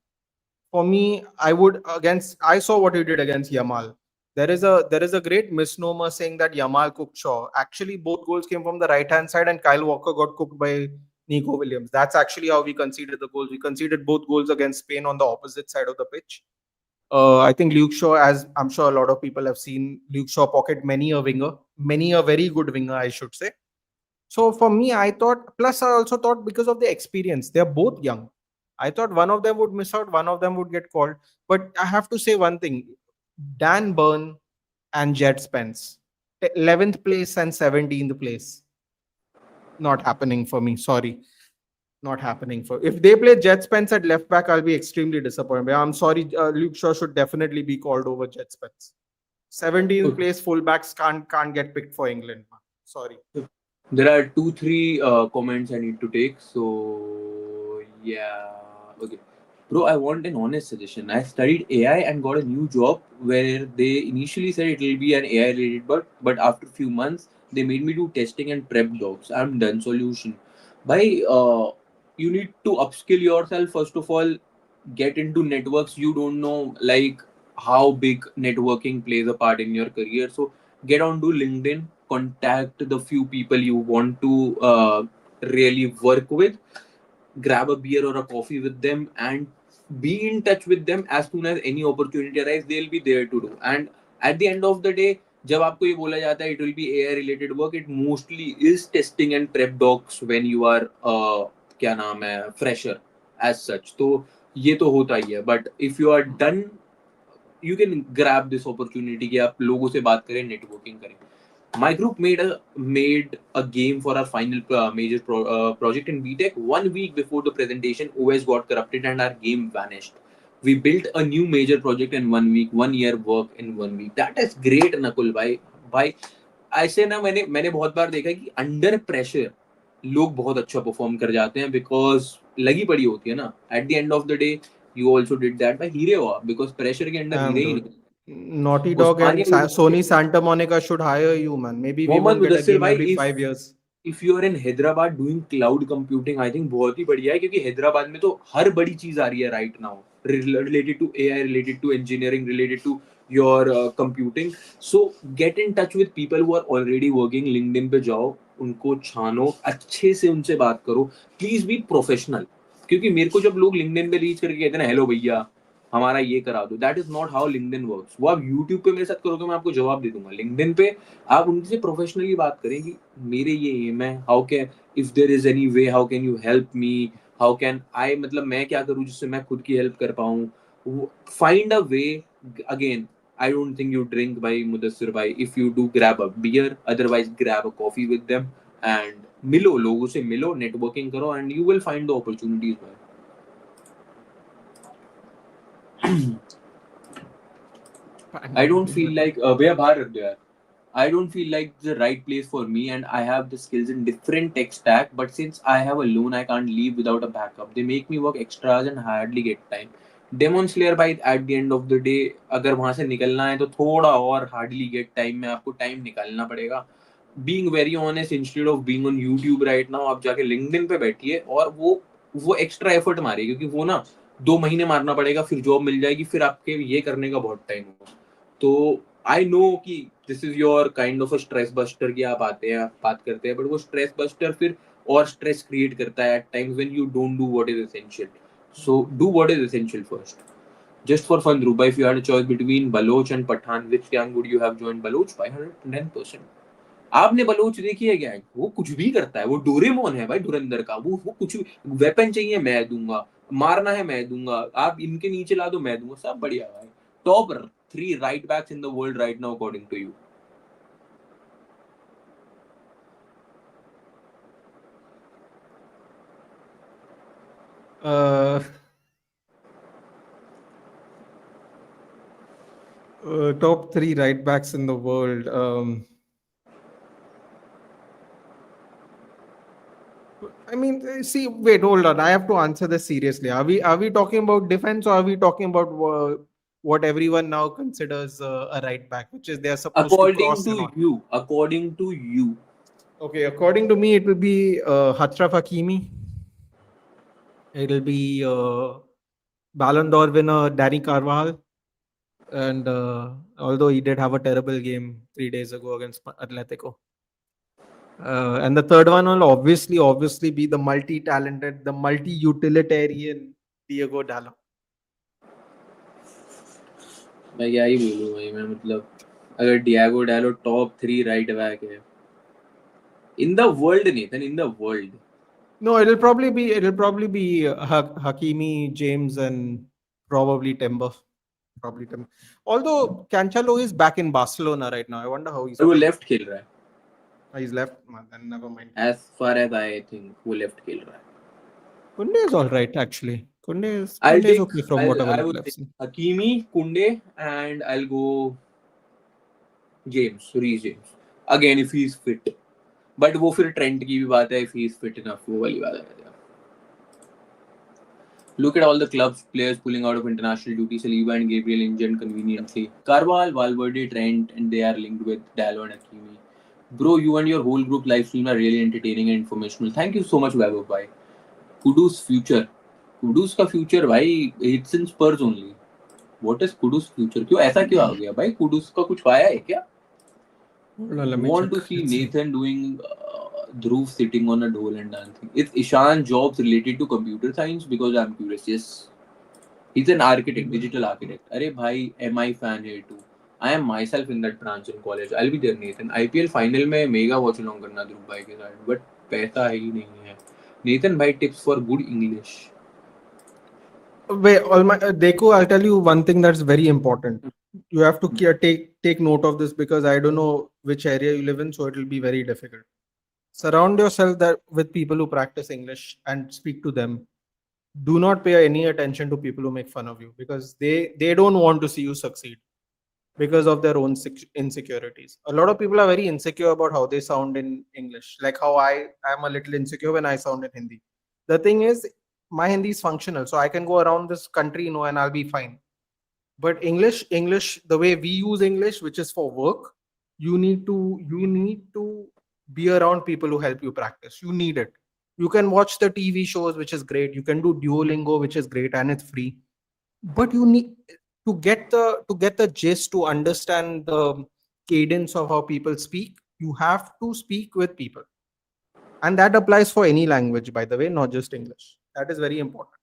For me, I would against. I saw what he did against Yamal. There is a great misnomer saying that Yamal cooked Shaw. Actually, both goals came from the right hand side, and Kyle Walker got cooked by Nico Williams. That's actually how we conceded the goals. We conceded both goals against Spain on the opposite side of the pitch. I think Luke Shaw, as I'm sure a lot of people have seen, Luke Shaw pocket many a winger, many a very good winger, I should say. So for me, I thought, plus I also thought because of the experience, they're both young. I thought one of them would miss out, one of them would get called. But I have to say one thing: Dan Burn and Jet Spence, 11th place and 17th place. Not happening for me. Sorry, not happening for. If they play Jet Spence at left back, I'll be extremely disappointed. I'm sorry, Luke Shaw should definitely be called over Jet Spence. 17th Okay. place fullbacks can't get picked for England. Sorry. There are 2-3 comments I need to take. So yeah, okay, bro. I want an honest suggestion. I studied AI and got a new job where they initially said it will be an AI related, but after few months they made me do testing and prep jobs. I'm done. Solution. By you need to upskill yourself first of all. Get into networks. You don't know like how big networking plays a part in your career. So get onto LinkedIn, contact the few people you want to really work with, grab a beer or a coffee with them, and be in touch with them. As soon as any opportunity arises, they'll be there to do. And at the end of the day, जब आपको ये बोला जाता है it will be AI related work, it mostly is testing and prep docs when you are क्या नाम है fresher as such. तो ये तो होता ही है, but if you are done, you can grab this opportunity कि आप लोगों से बात करें, नेटवर्किंग करें. My group made a game for our final major project in BTech. 1 week before the presentation, OS got corrupted and our game vanished. We built a new major project in 1 week, 1 year work in 1 week. That is great, Nakul भाई. भाई ऐसे ना मैंने बहुत बार देखा है कि under pressure लोग बहुत अच्छा परफॉर्म कर जाते हैं बिकॉज लगी पड़ी होती है ना. Eight the end of the day you also did that भाई. हीरे हो आप बिकॉज प्रेशर के अंडर हीरे ही Dude. नहीं. Naughty Dog and Osmania university. Sony Santa Monica should hire you, man. Maybe we Mohammed won't get a Mudassir game भाई, every 5 years. If you are in Hyderabad doing cloud computing, I think बहुत ही बढ़िया है क्योंकि हैदराबाद में तो हर बड़ी चीज आ रही है right now, related to AI, related to engineering, related to your computing. So get in touch with people who are already working. LinkedIn पे जाओ, उनको छानो, अच्छे से उनसे बात करो. Please be professional. क्योंकि मेरे को जब लोग LinkedIn पे रीच करके कहते हैं ना हेलो भैया हमारा ये करा दो, that is not how LinkedIn works. वो आप यूट्यूब पे मेरे साथ करोगे मैं आपको जवाब दे दूंगा. LinkedIn पे आप उनसे प्रोफेशनली बात करें कि मेरे ये एम है, how can, if there is any way how can you help me, how can I, मतलब मैं क्या करूं जिससे मैं खुद की हेल्प कर पाऊं. Find a way. Again, I don't think you drink भाई मुदस्सिर भाई. If you do, grab a beer, otherwise grab a coffee with them and मिलो, लोगों से मिलो, नेटवर्किंग करो and you will find the opportunities भाई. I don't feel like भैया बाहर रख दो यार. I don't feel like the right place for me, and I have the skills in different tech stack. But since I have a loan, I can't leave without a backup. They make me work extras and hardly get time. Demon Slayer by at the end of the day, अगर वहाँ से निकलना है तो थोड़ा और hardly get time में आपको time निकालना पड़ेगा. Being very honest, instead of being on YouTube right now, आप जाके LinkedIn पे बैठिए और वो extra effort मारिए क्योंकि वो ना 2 महीने मारना पड़ेगा, फिर जॉब मिल जाएगी, फिर आपके ये करने का बहुत टाइम होगा. तो आई नो कि this is your kind of a stress buster कि आप आते हैं बात करते हैं, बट वो स्ट्रेस बस्टर फिर और स्ट्रेस क्रिएट करता है at times when you don't do what is essential. So do what is essential first. Just for fun Dhruv, if you had a choice between Baloch and Pathan, which gang would you have joined? Baloch by 110%. आपने Bloch देखी है gang, वो कुछ भी करता है, वो Doraemon है भाई धुरंधर का. वो कुछ भी, वेपन चाहिए मैं दूंगा, मारना है मैं दूंगा, आप इनके नीचे ला दो मैं दूंगा, सब बढ़िया भाई. Top 3 right backs in the world right now according to you. Uh, Top three right backs in the world. I mean, see, wait, hold on. I have to answer this seriously. Are we talking about defense, or are we talking about what everyone now considers a right back, which is they are supposed to According cross to and all? you, according to you. Okay, according to me, it will be Achraf Hakimi. It'll be Ballon d'Or winner Danny Carvajal. And although he did have a terrible game 3 days ago against Atletico. And the third one will obviously be the multi-talented, the multi-utilitarian Diego Dallo. मैं क्या ही बोलूं भाई. मैं मतलब अगर Diego डालो top 3 right back है इन the world, Nathan, in the world. No, it'll probably be Hakimi, James, and probably Timber. Probably Timber. Although Cancelo is back in Barcelona right now, I wonder how he's और वो playing. Left खेल रहा है. He's left. Then never mind. As far as I think वो left खेल रहा है. Kunde is all right actually. I'll Kunde is take okay from whatever I little would I've take seen. Hakimi, Kunde, and I'll go Reece James. Again if he's fit. But वो फिर Trent की भी बात है, if he is fit enough, वो वाली बात है. Look at all the clubs players pulling out of international duty. Saliba and Gabriel injured conveniently. Carvalho, Valverde, Trent, and they are linked with Dallo and Hakimi. Bro, you and your whole group live stream are really entertaining and informational. Thank you so much, Vaibhav bhai. Kudu's future. Kudu's का future भाई, it's in Spurs only. What is Kudu's future? क्यों ऐसा क्यों आ गया भाई? Kudu's का कुछ पाया है क्या? Hold on, let me Want check. to see Let's see. Nathan doing Dhruv sitting on a dole and dancing. Is Ishan jobs related to computer science? Because I'm curious. Yes. He's an architect, digital architect. अरे भाई, MI fan here too. I am myself in that branch in college. I'll be there, Nathan. IPL final में mega watch along करना ध्रुव भाई के साथ. But पैसा ही नहीं है. Nathan भाई tips for good English. Wait, all my Deku, I'll tell you one thing that's very important. You have to take note of this because I don't know which area you live in, so it will be very difficult. Surround yourself with people who practice English and speak to them. Do not pay any attention to people who make fun of you because they don't want to see you succeed because of their own insecurities. A lot of people are very insecure about how they sound in English, like how I am a little insecure when I sound in Hindi. The thing is, my Hindi is functional, so I can go around this country, and I'll be fine. But English, the way we use English, which is for work, you need to be around people who help you practice. You need it. You can watch the TV shows, which is great. You can do Duolingo, which is great, and it's free. But you need to get the gist, to understand the cadence of how people speak. You have to speak with people, and that applies for any language, by the way, not just English. That is very important.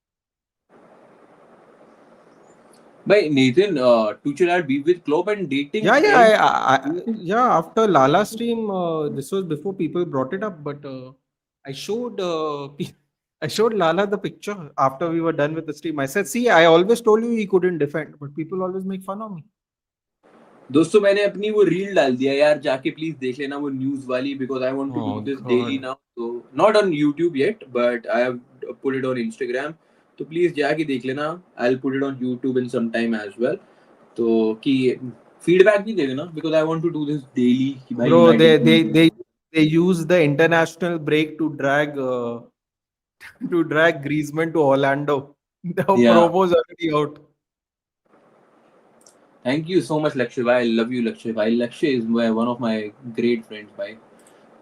भाई Nathan, Tuchel had beef with Klopp and dating Yeah, yeah, Trent. yeah. After Lala stream, this was before people brought it up, but I showed I showed Lala the picture after we were done with the stream. I said, "See, I always told you he couldn't defend, but people always make fun of me." दोस्तों मैंने अपनी वो reel डाल दिया यार, जाके please देख लेना वो न्यूज वाली, because I want to do Oh this daily God. Now. तो not on YouTube yet but I have put it on Instagram. तो प्लीज जाके देख लेना. I will put it on YouTube in some time as well. तो कि feedback भी दे देना because I want to do this daily कि भाई Bro, they United. they they they use the international break to drag to drag Griezmann to Orlando. The या promo's already out. Thank you so much लक्ष्य भाई. I love you लक्ष्य भाई. लक्ष्य is one of my great friends भाई.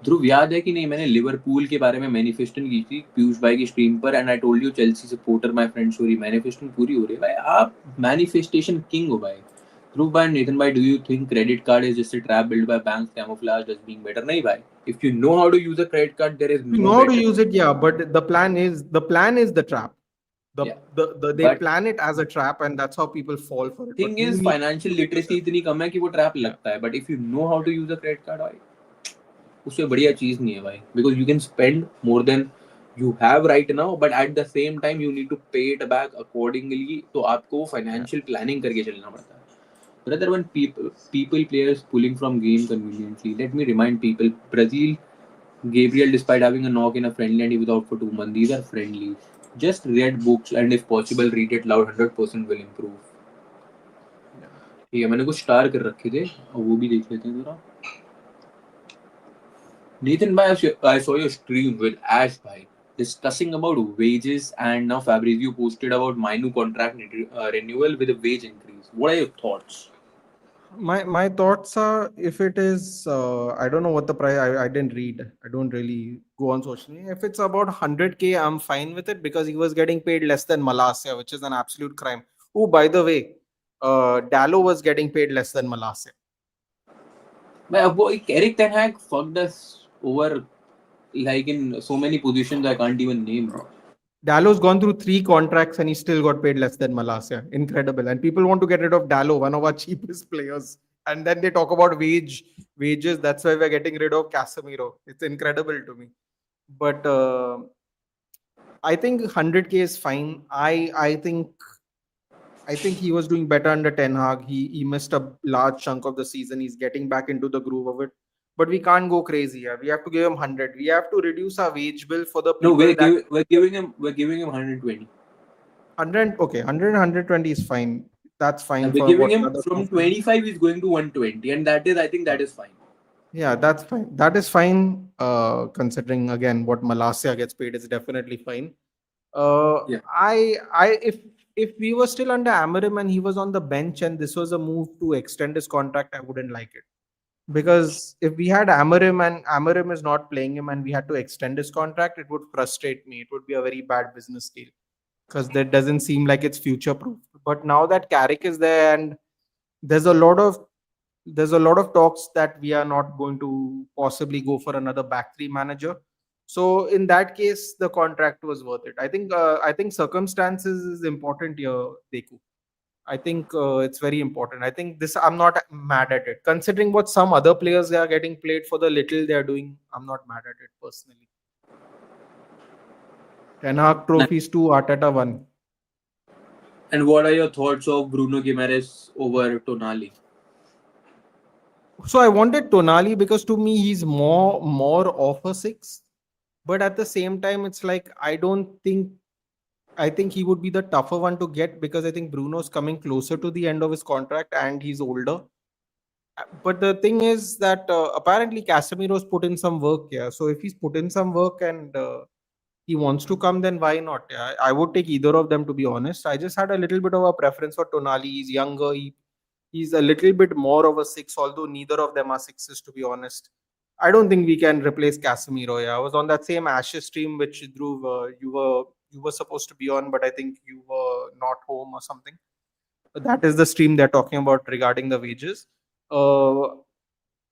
ध्रुव याद है कि नहीं, मैंने लिवरपूल के बारे में मैनिफेस्टन की थी पीयूष भाई की स्ट्रीम पर, and I told you Chelsea supporter my friend sorry manifestation पूरी हो रही है भाई. आप मैनिफेस्टेशन किंग हो भाई. ध्रुव भाई, नेथन भाई, do you think credit card is just a trap build by banks camouflage as being better? नहीं भाई. If you know how to use a credit card there is You know know how to better. use it, yeah, but the plan is the trap. The, या the they but plan it as a trap, and that's how people fall for it. But thing you is need financial to literacy yourself. इतनी कम है कि वो trap Yeah. लगता है. But if you know how to use a credit card भाई, उससे बढ़िया चीज नहीं है भाई. Because you can spend more than you have right now, but at the same time you need to pay it back accordingly. तो आपको Yeah. financial planning करके चलना पड़ता है. Rather when people players pulling from game conveniently. Let me remind people, Brazil, Gabriel, despite having a knock in a friendly and he was out for 2 months, these are friendlies. Just read books and if possible read it loud. 100% will improve. Yeah. ठीक है, मैंने कुछ star कर रखे थे, वो भी देख लेते हैं जरा. Nathan bhai, I saw your stream with Ash bhai discussing about wages, and now Fabrizio posted about my new contract renewal with a wage increase. What are your thoughts? My thoughts are, if it is I don't know what the price. I didn't read. I don't really go on social media. If it's about 100K, I'm fine with it because he was getting paid less than Malasia, which is an absolute crime. Oh, by the way, Dallo was getting paid less than Malasia. Bhai, अब वो Eric Ten Hag fucked us over like in so many positions I can't even name. Dallo's gone through 3 contracts and he still got paid less than Malasia. Incredible. And people want to get rid of Dallo, one of our cheapest players. And then they talk about wages. That's why we're getting rid of Casemiro. It's incredible to me. But I think 100k is fine. I think he was doing better under Ten Hag. He missed a large chunk of the season. He's getting back into the groove of it. But we can't go crazy here. We have to give him 100. We have to reduce our wage bill for the No, people that we're giving him 120. 100. Okay, 100 120 is fine. That's fine And we're for giving what him another from 2 months. 25 he's going to 120, and that is, I think that is fine. Yeah, that's fine. That is fine. Considering again what Malasia gets paid is definitely fine. Yeah. If we were still under Amarim and he was on the bench and this was a move to extend his contract, I wouldn't like it. Because if we had Amarim and Amarim is not playing him and we had to extend his contract, it would frustrate me. It would be a very bad business deal because that doesn't seem like it's future proof. But now that Carrick is there and there's a lot of there's a lot of talks that we are not going to possibly go for another back three manager. So in that case, the contract was worth it. I think circumstances is important here, Deku. I think it's very important. I think this I'm not mad at it. Considering what some other players they are getting played for the little they are doing, I'm not mad at it personally. Ten Hag trophies two, Arteta one. And what are your thoughts of Bruno Guimaraes over Tonali? So I wanted Tonali because to me he's more of a six, but at the same time it's like I think he would be the tougher one to get because I think Bruno's coming closer to the end of his contract and he's older. But the thing is that apparently Casemiro's put in some work here. So if he's put in some work and he wants to come, then why not? Yeah, I would take either of them to be honest. I just had a little bit of a preference for Tonali. He's younger. He's a little bit more of a six, although neither of them are sixes to be honest. I don't think we can replace Casemiro. Yeah, I was on that same Ashes stream which Dhruv you were supposed to be on, but I think you were not home or something. That is the stream they're talking about regarding the wages. Uh,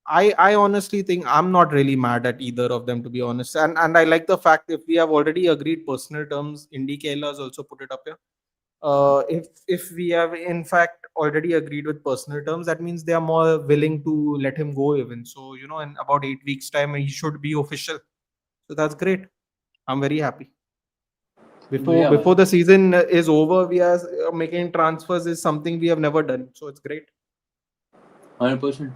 I honestly think I'm not really mad at either of them to be honest, and I like the fact if we have already agreed personal terms, Indy Kayla has also put it up here. If we have in fact already agreed with personal terms, that means they are more willing to let him go even. So in about 8 weeks' time, he should be official. So that's great. I'm very happy. Before Yeah, before the season is over, we are making transfers is something we have never done. So it's great. 100%.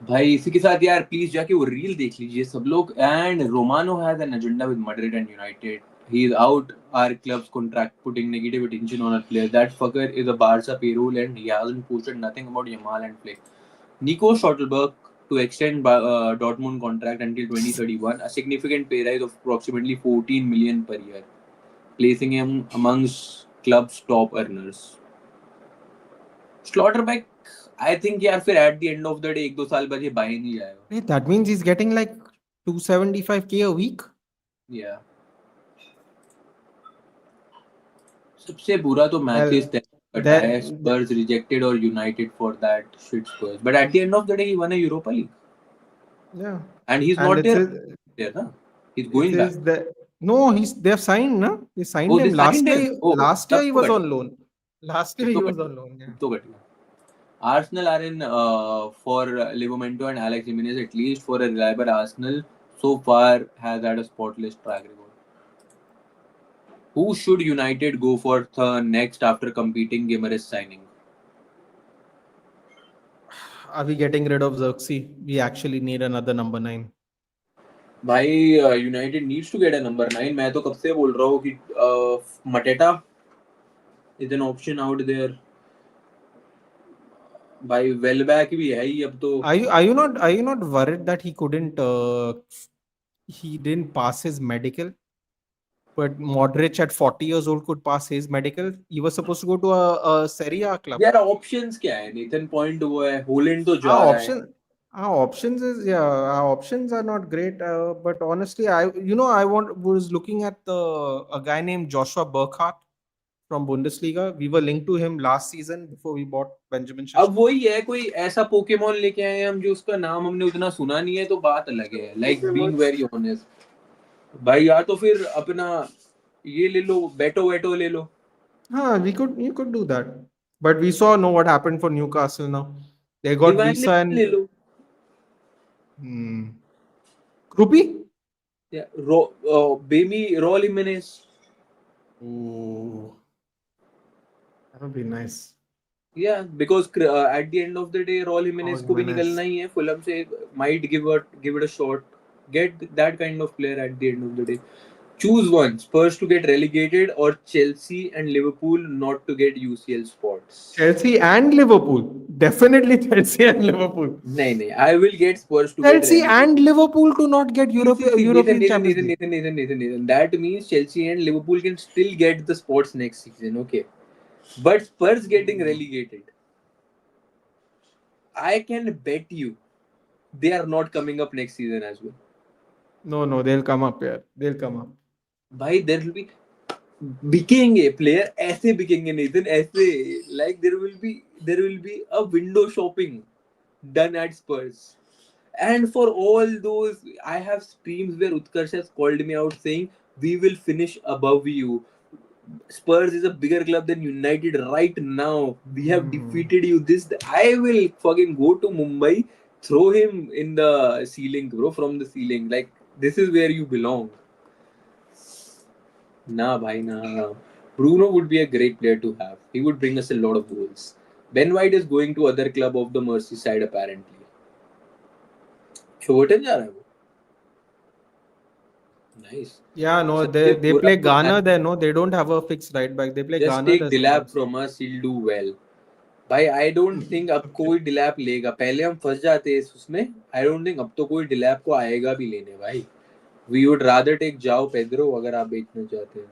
भाई इसी के साथ यार please जाके वो reel देख लीजिए सब लोग. And Romano has an agenda with Madrid and United. He is out our club's contract, putting negative attention on our players. That fucker is a Barca payroll and he hasn't posted nothing about Yamal and Flick. Nico Schottelberg to extend Dortmund contract until 2031, a significant pay rise of approximately 14 million per year, placing him amongst club's top earners. Slaughterback, I think यार फिर at the end of the day 1-2 साल बाद ये buy नहीं जाएगा. Wait, that means he's getting like 275k a week. Yeah. सबसे बुरा तो मैथ्यूज Well, कटा है. that Spurs rejected or United for that shit Spurs. But at the end of the day, he won a Europa League, yeah, and he's and not there. There, na? He's it going back. is the no, they've signed, no? They signed Oh, they him signed last him. year. Oh, Last year तब he तो was घट on loan. Last year तब he तो was घट on loan. Yeah. तब तो घट गया. Arsenal are in for Livramento and Alex Jimenez, at least for a reliable Arsenal so far has had a spotless track record. Who should United go for the next after competing Guimaraes signing? Are we getting rid of Xerxes? We actually need another number 9. भाई United needs to get a number 9. मैं तो कब से बोल रहा हूँ कि Mateta is an option out there. भाई वेलबैक भी है ही अब तो. Are you not worried that he didn't pass his medical? But Modric at 40 years old could pass his medical. He was supposed to go to a Serie A club. यार options क्या है? Nathan point वो है, Holland तो जा Our रहा है. option, our options are not great. But honestly, I was looking at a guy named Joshua Burkhardt from Bundesliga. We were linked to him last season before we bought Benjamin अब Šeško. वही है, कोई ऐसा Pokemon लेके आए हैं हम जो उसका नाम हमने उतना सुना नहीं है, तो बात अलग है. लाइक बीइंग वेरी ऑनेस्ट भाई, या तो फिर अपना ये ले लो, बेटो वेटो ले लो. You could do that. But we saw know what happened for Newcastle now. They got divine Visa ले and लो. hmm, Krupi. या रो बेमी roll इमेनेस. Ooh, that would be nice. Yeah, because at the end of the day, Raul Jimenez Raul को भी Jimenez. निकलना ही है. Fulham से might give it a shot. Get that kind of player at the end of the day. Choose one: Spurs to get relegated or Chelsea and Liverpool not to get UCL spots. Chelsea and Liverpool. Definitely Chelsea and Liverpool. नहीं नहीं, I will get Spurs to get Chelsea and relegated. Liverpool to not get See, Nathan, European Nathan, Champions Nathan, League. Nathan, Nathan, Nathan, Nathan. That means Chelsea and Liverpool can still get the spots next season, okay? But Spurs getting relegated, I can bet you they are not coming up next season as well. No, no, they'll come up here. They'll come up. भाई there will be बिकेंगे player ऐसे बिकेंगे Nathan ऐसे like there will be a window shopping done at Spurs. And for all those, I have streams where Utkarsh has called me out saying, "We will finish above you. Spurs is a bigger club than United right now. We have Hmm. defeated you." I will fucking go to Mumbai, throw him in the ceiling, bro, from the ceiling. Like, this is where you belong. Nah, bhai, nah. Bruno would be a great player to have. He would bring us a lot of goals. Ben White is going to other club of the Merseyside apparently. Everton जा रहा है वो. Nice. Yeah, no, Sandeep they बुरा play तो Ghana man. there. No, they don't have a fixed right back. They play Just Ghana take there Dilap sometimes. from us, he'll do well. भाई आई don't think अब Okay. कोई डिलैप लेगा. पहले हम फंस जाते हैं उसमें. आई डोंट थिंक अब तो कोई डिलैप को आएगा भी लेने भाई. We would rather take Joao Pedro अगर आप बेचना चाहते हैं.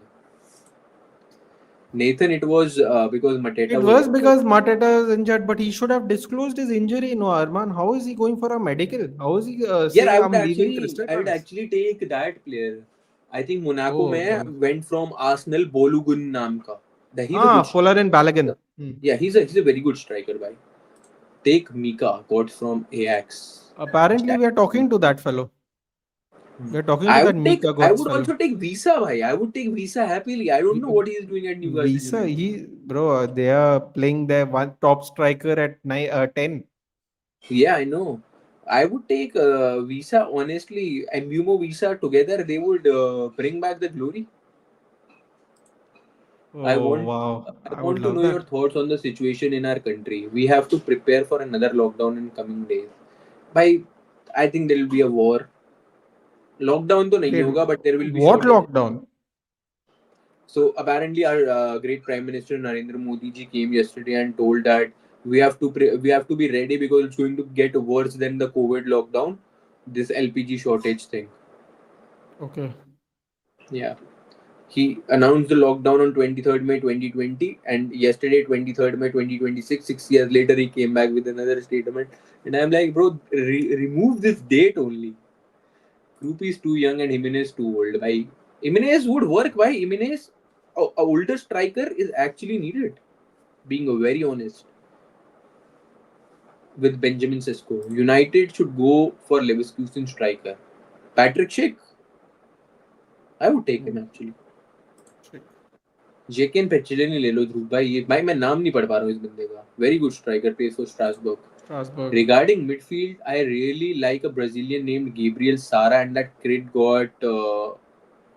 Nathan it was because Mateta It was was injured. because Mateta is injured, but he should have disclosed his injury. No, Arman, how is he going for a medical? How is he यार saying I'm leaving Crystal I would Palace? Actually take that player. I think Monaco Oh में God. Went from Arsenal Balogun नाम का. He is a Ah, good Fuller and striker. Balogun. Hmm. या he is a very good striker भाई. Take Mika, got from Ajax. Apparently, Jack. we are talking to that fellow. We are talking to I that would take. Mika I Gots would fellow. also take Visa, bhai. I would take Visa happily. I don't know what he is doing at Newcastle Visa, United. bro, they are playing their one top striker at 10. Yeah, I know. I would take Visa. Honestly, and Mbumo Visa together, they would bring back the glory. I Oh, want. wow. I I would want to love know your that. thoughts on the situation in our country. We have to prepare for another lockdown in coming days. By, I think there will be a war. Lockdown तो नहीं Wait, होगा, but there will be what shortages. lockdown? So apparently, our great Prime Minister Narendra Modi ji came yesterday and told that we have to be ready because it's going to get worse than the COVID lockdown. This LPG shortage thing. Okay. Yeah, he announced the lockdown on 23rd May 2020, and yesterday 23rd May 2026. 6 years later, he came back with another statement, and I'm like, bro, remove this date only. Group is too young and Jimenez too old. Why? Jimenez would work. Why Jimenez? A older striker is actually needed. Being very honest with Benjamin Sesko. United should go for Leverkusen striker. Patrick Schick, I would take him Hmm. actually. Check. जेकेन पेचेलेनी ले लो ध्रुव भाई. ये भाई मैं नाम नहीं पढ़ पा रहा हूँ इस बंदे का. Very good striker, place for Strasbourg. Strasbourg. Regarding midfield, I really like a Brazilian named Gabriel Sara, and that kid got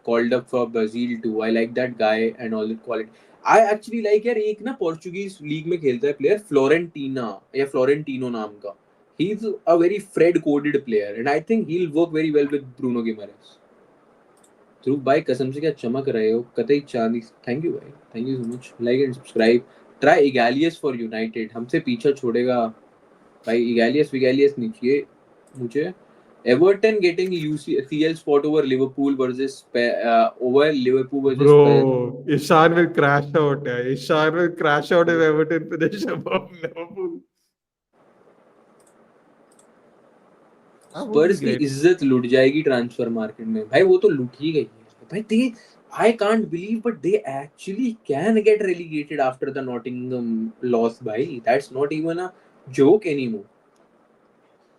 called up for Brazil too. I like that guy and all that quality. I actually like यार एक ना Portuguese league में खेलता है player फ्लोरेंटीना या Florentino नाम का. He is a very Fred coded player and I think he'll work very well with Bruno Guimaraes. ध्रुव भाई कसम से क्या चमक रहे हो कतई चांदी. थैंक यू भाई, thank you so much. Like and subscribe. Try इगैलियस फॉर यूनाइटेड. हमसे पीछा छोड़ेगा भाई. इगैलियस विगैलियस नहीं चाहिए मुझे. Everton getting UCL spot over Liverpool versus Spurs. Bro, Ishan will crash out. Yeah. Ishan will crash out if Everton finish above Liverpool. That would be स्पर्स की great. इज्जत लुट जाएगी ट्रांसफर मार्केट में भाई. वो तो लुट ही गई है भाई. दे I can't believe, but they actually can get relegated after the Nottingham loss. Bhai, that's not even a joke anymore.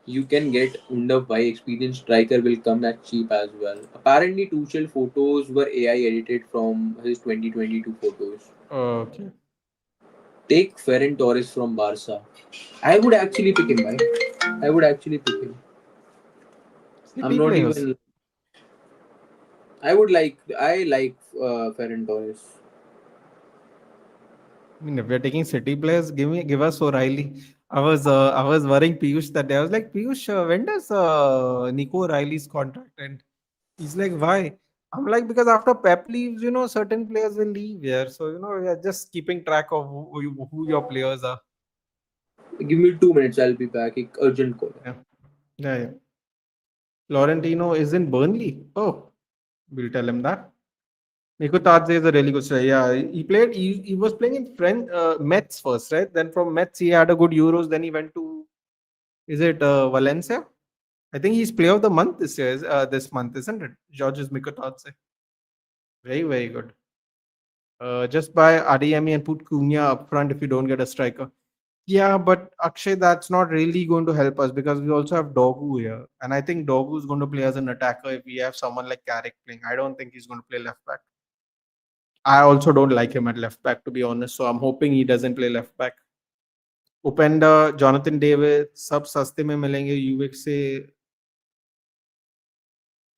You can get Undaf by experienced striker will come at cheap as well. Apparently, Tuchel photos were AI edited from his 2022 photos. Okay. Take Ferran Torres from Barca. I would actually pick him, bhai. I would actually pick him. I'm City not players. even. I would like. I like Ferran Torres. I mean, if we're taking City players, give us O'Reilly. I was worrying Piyush that day. I was like, Piyush, when does Nico O'Reilly's contract end? He's like, why? I'm like, because after Pep leaves, certain players will leave here. So we are just keeping track of who your players are. Give me 2 minutes, I'll be back. एक urgent call है. Yeah, yeah, yeah. Florentino is in Burnley. Oh, we'll tell him that. Nico Tadze is a really good player. Yeah, he played. He was playing in Mets first, right? Then from Mets he had a good Euros. Then he went to, is it Valencia? I think he's player of the month this year. This month, isn't it? George's Nico Tadze. Very very good. Just buy Adeyemi and put Cunha up front if you don't get a striker. Yeah, but Akshay, that's not really going to help us because we also have Dogu here, and I think Dogu is going to play as an attacker if we have someone like Carrick playing. I don't think he's going to play left back. I also don't like him at left back, to be honest. So I'm hoping he doesn't play left back. Upenda, Jonathan David, सब सस्ते में मिलेंगे यूवेक से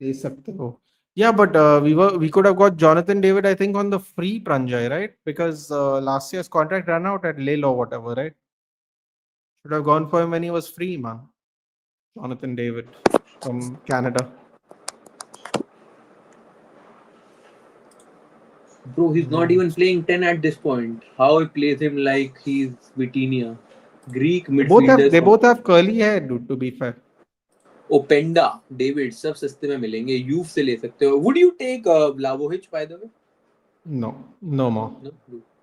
ले सकते हो. Yeah, but we could have got Jonathan David, I think, on the free Pranjay, right? Because last year's contract ran out at Lille or whatever, right? Should have gone for him when he was free, man. Jonathan David from Canada. Bro, he's not Mhm. even playing 10 at this point. How he plays him like he's Vitinha. Greek Both have midfielders they from both have curly hair, dude. To be fair, Openda, David सब सस्ते में मिलेंगे. यूव से ले सकते हो. Would you take Vlahovic by the way? no more. No.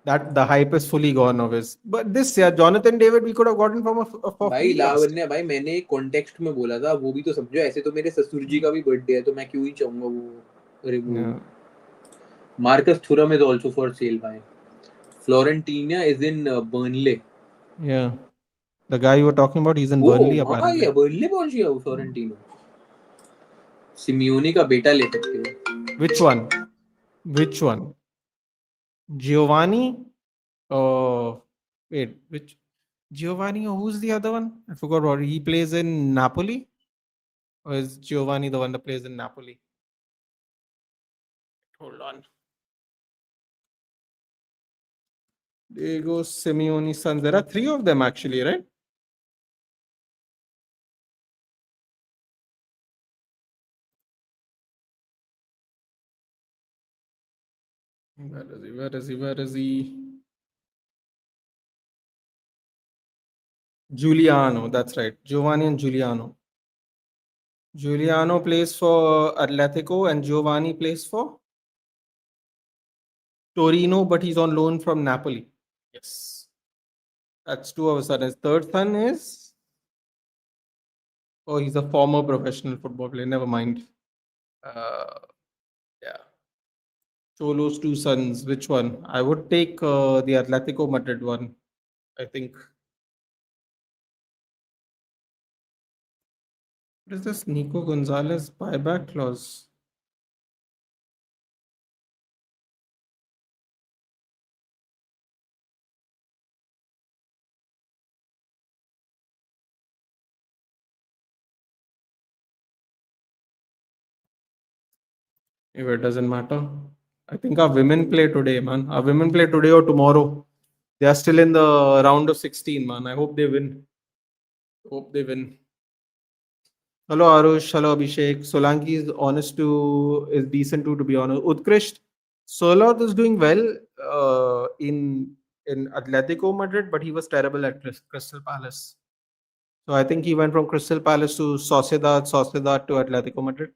That the hype is fully gone of his. But this year, Jonathan David, we could have gotten for भाई free last. लावण्य भाई, मैंने कॉन्टेक्स्ट में बोला था, वो भी तो समझो. ऐसे तो मेरे ससुर जी का भी बर्थडे है, तो मैं क्यों ही चाहूंगा वो remove. Yeah, Marcus Thuram is also for sale भाई. Fiorentina is in Burnley. yeah. The guy you were talking about, he's in ओ Burnley वहां आ apparently. गया, बर्नले पहुंच गया वो फ्लोरेंटीना. सिमियोनी का बेटा ले सकते हो. Which one? Which one? Giovanni? Oh, wait, which Giovanni? Or who's the other one? I forgot what he plays in Napoli. Or is Giovanni the one that plays in Napoli? Hold on. Diego Simeone's sons. There are three of them actually, right? Where is he? Where is he? Where is he? Giuliano, that's right. Giovanni and Giuliano. Giuliano plays for Atletico and Giovanni plays for Torino, but he's on loan from Napoli. Yes. That's two of a sudden. His third son is, oh, he's a former professional football player. Never mind. Uh, yeah. Cholo's two sons. Which one? I would take the Atletico Madrid one. I think. What is this Nico Gonzalez buyback clause? If it doesn't matter. I think our women play today, man. Our women play today or tomorrow. They are still in the round of 16, man. I hope they win. Hope they win. Hello, Arush. Hello, Abhishek. Solanki is honest is decent too, to be honest. Utkrisht, Solot is doing well in Atletico Madrid, but he was terrible at Crystal Palace. So I think he went from Crystal Palace to Sociedad to Atletico Madrid.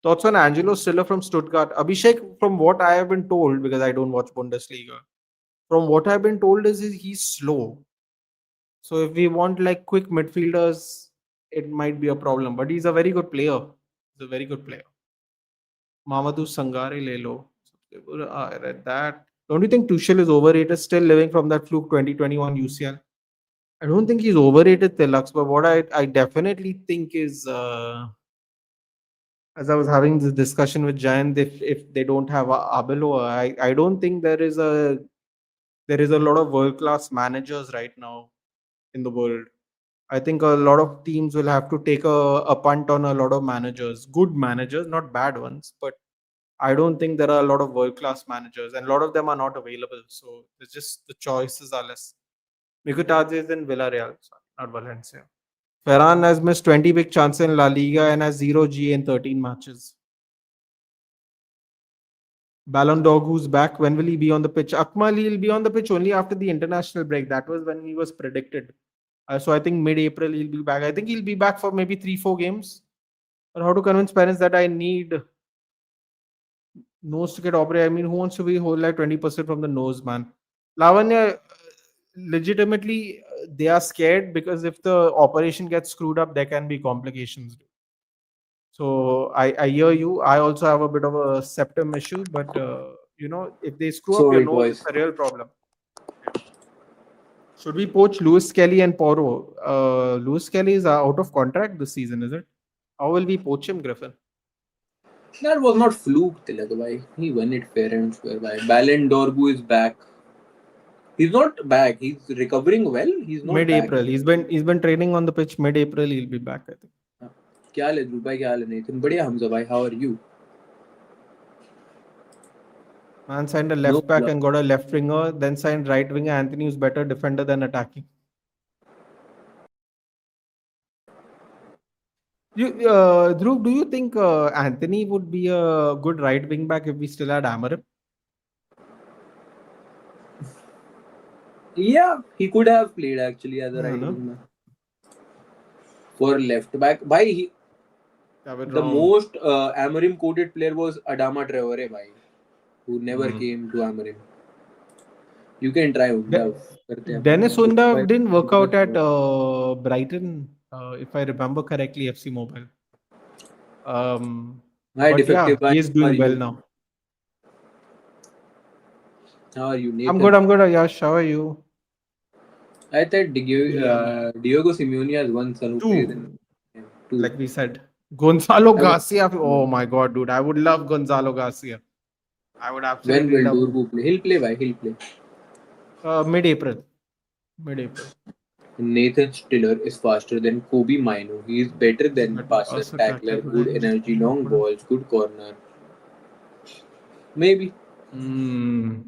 Thoughts on Angelo Stiller from Stuttgart? Abhishek, from what I have been told, because I don't watch Bundesliga, from what I've been told is he's slow. So if we want like quick midfielders, it might be a problem. But he's a very good player. He's a very good player. Mamadou Sangare Lelo. I read that. Don't you think Tuchel is overrated? Still living from that fluke 2021 UCL. I don't think he's overrated, Tilaks. But what I definitely think is, as I was having this discussion with Giant, if they don't have Abelo, I don't think there is a lot of world class managers right now in the world. I think a lot of teams will have to take a punt on a lot of managers, good managers, not bad ones, but I don't think there are a lot of world class managers, and a lot of them are not available. So it's just the choices are less. Mikutadze is in Villarreal, sorry, not Valencia. Ferran has missed 20 big chances in La Liga and has 0 G in 13 matches. Ballon d'Or who's back. When will he be on the pitch? Akmal, he'll be on the pitch only after the international break. That was when he was predicted. So I think mid-April he'll be back. I think he'll be back for maybe 3-4 games. Or how to convince parents that I need nose to get operated. I mean, who wants to be whole like 20% from the nose, man? Lavanya, legitimately, they are scared because if the operation gets screwed up, there can be complications. So I hear you. I also have a bit of a septum issue, but if they screw up your Sorry, nose, it's boys. a real problem. Yeah. Should we poach Lewis Kelly and Poro? Lewis Kelly is out of contract this season, is it? How will we poach him, Griffin? That was not fluke, Tilak, bhai. He won it fair and square, bhai. Ballon d'Or is back. He's not back. He's recovering well. He's not back. Mid-April. He's been training on the pitch. Mid-April, he'll be back. I think. क्या हाल है ध्रुव भाई क्या हाल है Nathan बढ़िया हमजा भाई how are you Man signed a no left back and got a left winger. Then signed right winger Anthony, who's better defender than attacking. Dhruv, do you think Anthony would be a good right wing back if we still had Amarim? yeah he could have played actually as a Yeah, right no? winger for left back bhai Have it the wrong. most Amarim quoted player was Adama Traore bhai who never Hmm. came to Amarim you can try De- Undav करते हैं Dennis upon Undav didn't work out at Brighton, if I remember correctly, FC Mobile. hi But yeah, defective guy he is how are doing well you now. I'm Nathan good. I'm good. Yash, how are you? I thought Julian. Diego Simeone has one son who plays in Two, two like we said. Gonzalo I was, Garcia. Oh my God, dude. I would love Gonzalo Garcia. I would when absolutely will love him. Dorgu play he'll play bhai he'll play Mid-April. Mid-April. Nathan Stiller is faster than Kobe Mino. He is better He's than better passer, passer, tackler, tackler, good good energy, energy, strong, long good. balls, good corner. Maybe. Hmm.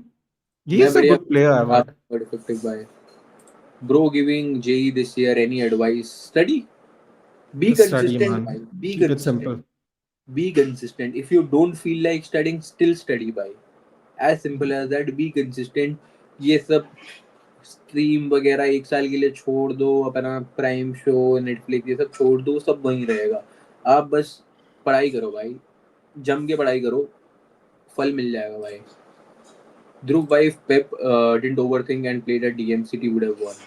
मैं He's a बढ़िया good player, I've heard. effective by. Bro giving JE this year any advice? Study. Be Just study, consistent, bhai. man. Be Keep it consistent. simple. Be consistent. If you don't feel like studying, still study, bhai. As simple as that. Be consistent. ये सब stream वगैरह एक साल के लिए छोड़ दो अपना प्राइम शो नेटफ्लिक्स ये सब छोड़ दो सब वहीं रहेगा आप बस पढ़ाई करो भाई जम के पढ़ाई करो फल मिल जाएगा भाई ध्रुव भाई Pep didn't overthink and played at DM City would have won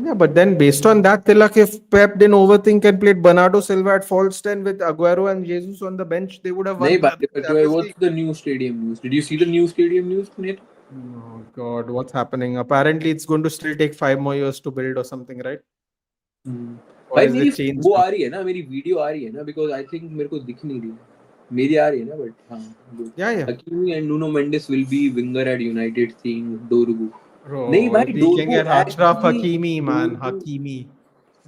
Yeah, but then based on that, Tilak, if Pep didn't overthink and played Bernardo Silva at false 10 with Aguero and Jesus on the bench, they would have नहीं won भाई the defective भाई Champions League. What's the new stadium news did you see the new stadium news Puneet Oh God, what's happening? Apparently, it's going to still take 5 more years to build or something, right? Or भाई is मेरी it changed वो now? आ रही है ना मेरी video आ रही है ना बिकॉज आई थिंक मेरे को दिख नहीं रही है मेरी आ रही है ना बट हाँ good Yeah, yeah. Hakimi and Nuno Mendes will be winger at United seeing Dorgu नहीं Bro, if भाई we can Dorgu get Achraf actually Hakimi, man, Dorgu Hakimi.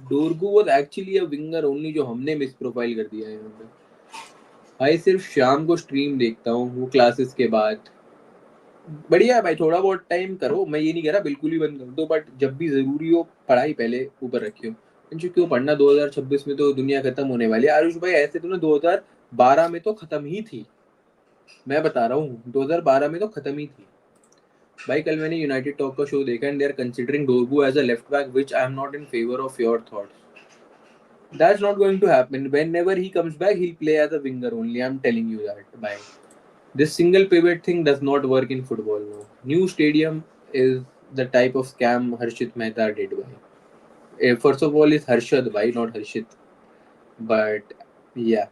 Dorgu was actually a winger only जो हमने miss profile कर दिया है यहाँ पे भाई सिर्फ शाम को स्ट्रीम देखता हूँ वो क्लासेस के बाद बढ़िया है भाई थोड़ा बहुत टाइम करो मैं ये नहीं कह रहा बिल्कुल ही बंद कर दो बट जब भी जरूरी हो पढ़ाई पहले ऊपर रखियो क्यों पढ़ना 2026 में तो दुनिया खत्म होने वाली है आरुष भाई ऐसे तो ना 2012 में तो खत्म ही थी मैं बता रहा हूँ 2012 में तो खत्म ही थी भाई कल मैंने यूनाइटेड टॉक का शो देखा and they are considering Dorgu as a left back which I am not in favour of your thoughts that's not going to happen whenever he comes back he'll play as a winger only I'm telling you that bye this single pivot thing does not work in football now new stadium is the type of scam Harshit Mehta did by first of all is Harshad bhai not Harshit but yeah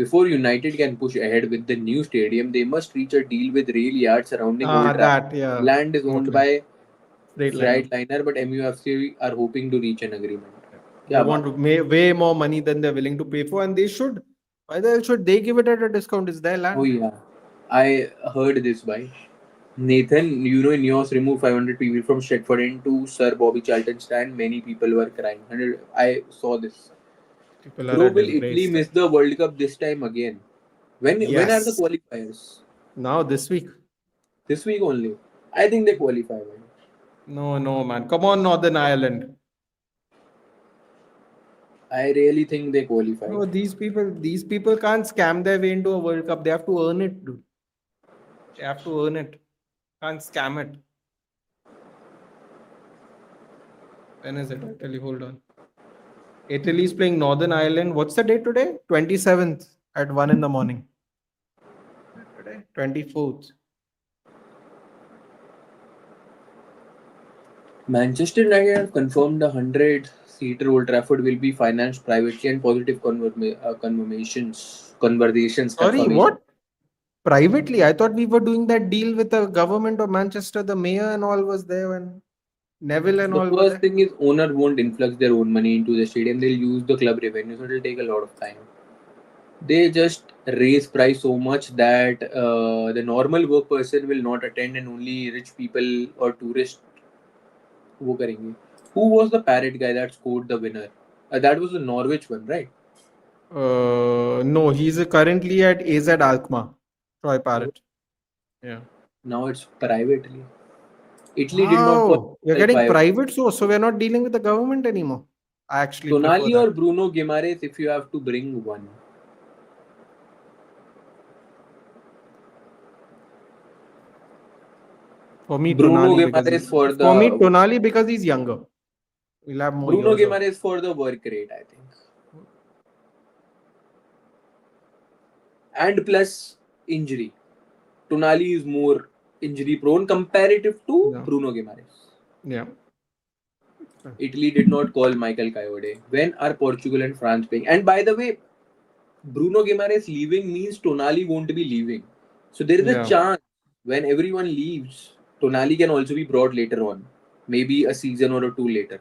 before United can push ahead with the new stadium they must reach a deal with rail yards surrounding Old Trafford That, yeah. land is owned Totally. by Freightliner. Freightliner but MUFC are hoping to reach an agreement They क्या want बात to way more money than they're willing to pay for, and they should. Why the hell should they give it at a discount? It's their oh land. yeah I heard this by Nathan, you know, Ineos removed 500 people from Stretford into Sir Bobby Charlton stand. Many people were crying. 100, I saw this. People are Bro, a will Italy disgrace. miss the World Cup this time again? When are the Yes. qualifiers? Now this week. This week only. I think they qualify. Man. No, man. Come on, Northern Ireland. I really think they qualify. Bro, these people can't scam their way into a World Cup. They have to earn it, dude. They have to earn it. Can't scam it. When is it? I'll tell you. Hold on. Italy is playing Northern Ireland. What's the date today? 27th at 1 in the morning. Today? 24th. Manchester United have confirmed the 100-seater Old Trafford will be financed privately and positive conversations have Sorry, formation. what? Privately? I thought we were doing that deal with the government of Manchester. The mayor and all was there when Neville and The all were first there. thing is owner won't influx their own money into the stadium. They'll use the club revenue, so it'll take a lot of time. They just raise price so much that the normal work person will not attend and only rich people or tourists वो करेंगे. Who was the parrot guy that scored the winner? That was the Norwich one, right? No, he's currently at AZ Alkmaar. Troy Parrott. Yeah. Now it's privately. Italy did not Wow, you're getting qualify. private source, so we're not dealing with the government anymore. I actually prefer Tonali that. or Bruno Guimaraes if you have to bring one. For me, Bruno Tonali because Guimaraes for for me the Tonali because he's younger. We'll have more Bruno years of. Guimaraes for the work rate, I think. And plus injury. Tonali is more injury prone comparative to Yeah. Bruno Guimaraes. Yeah. Italy did not call Michael Coyote. When are Portugal and France playing? And by the way, Bruno Guimaraes leaving means Tonali won't be leaving. So there is a Yeah. chance when everyone leaves, Tonali can also be brought later on. Maybe a season or two later.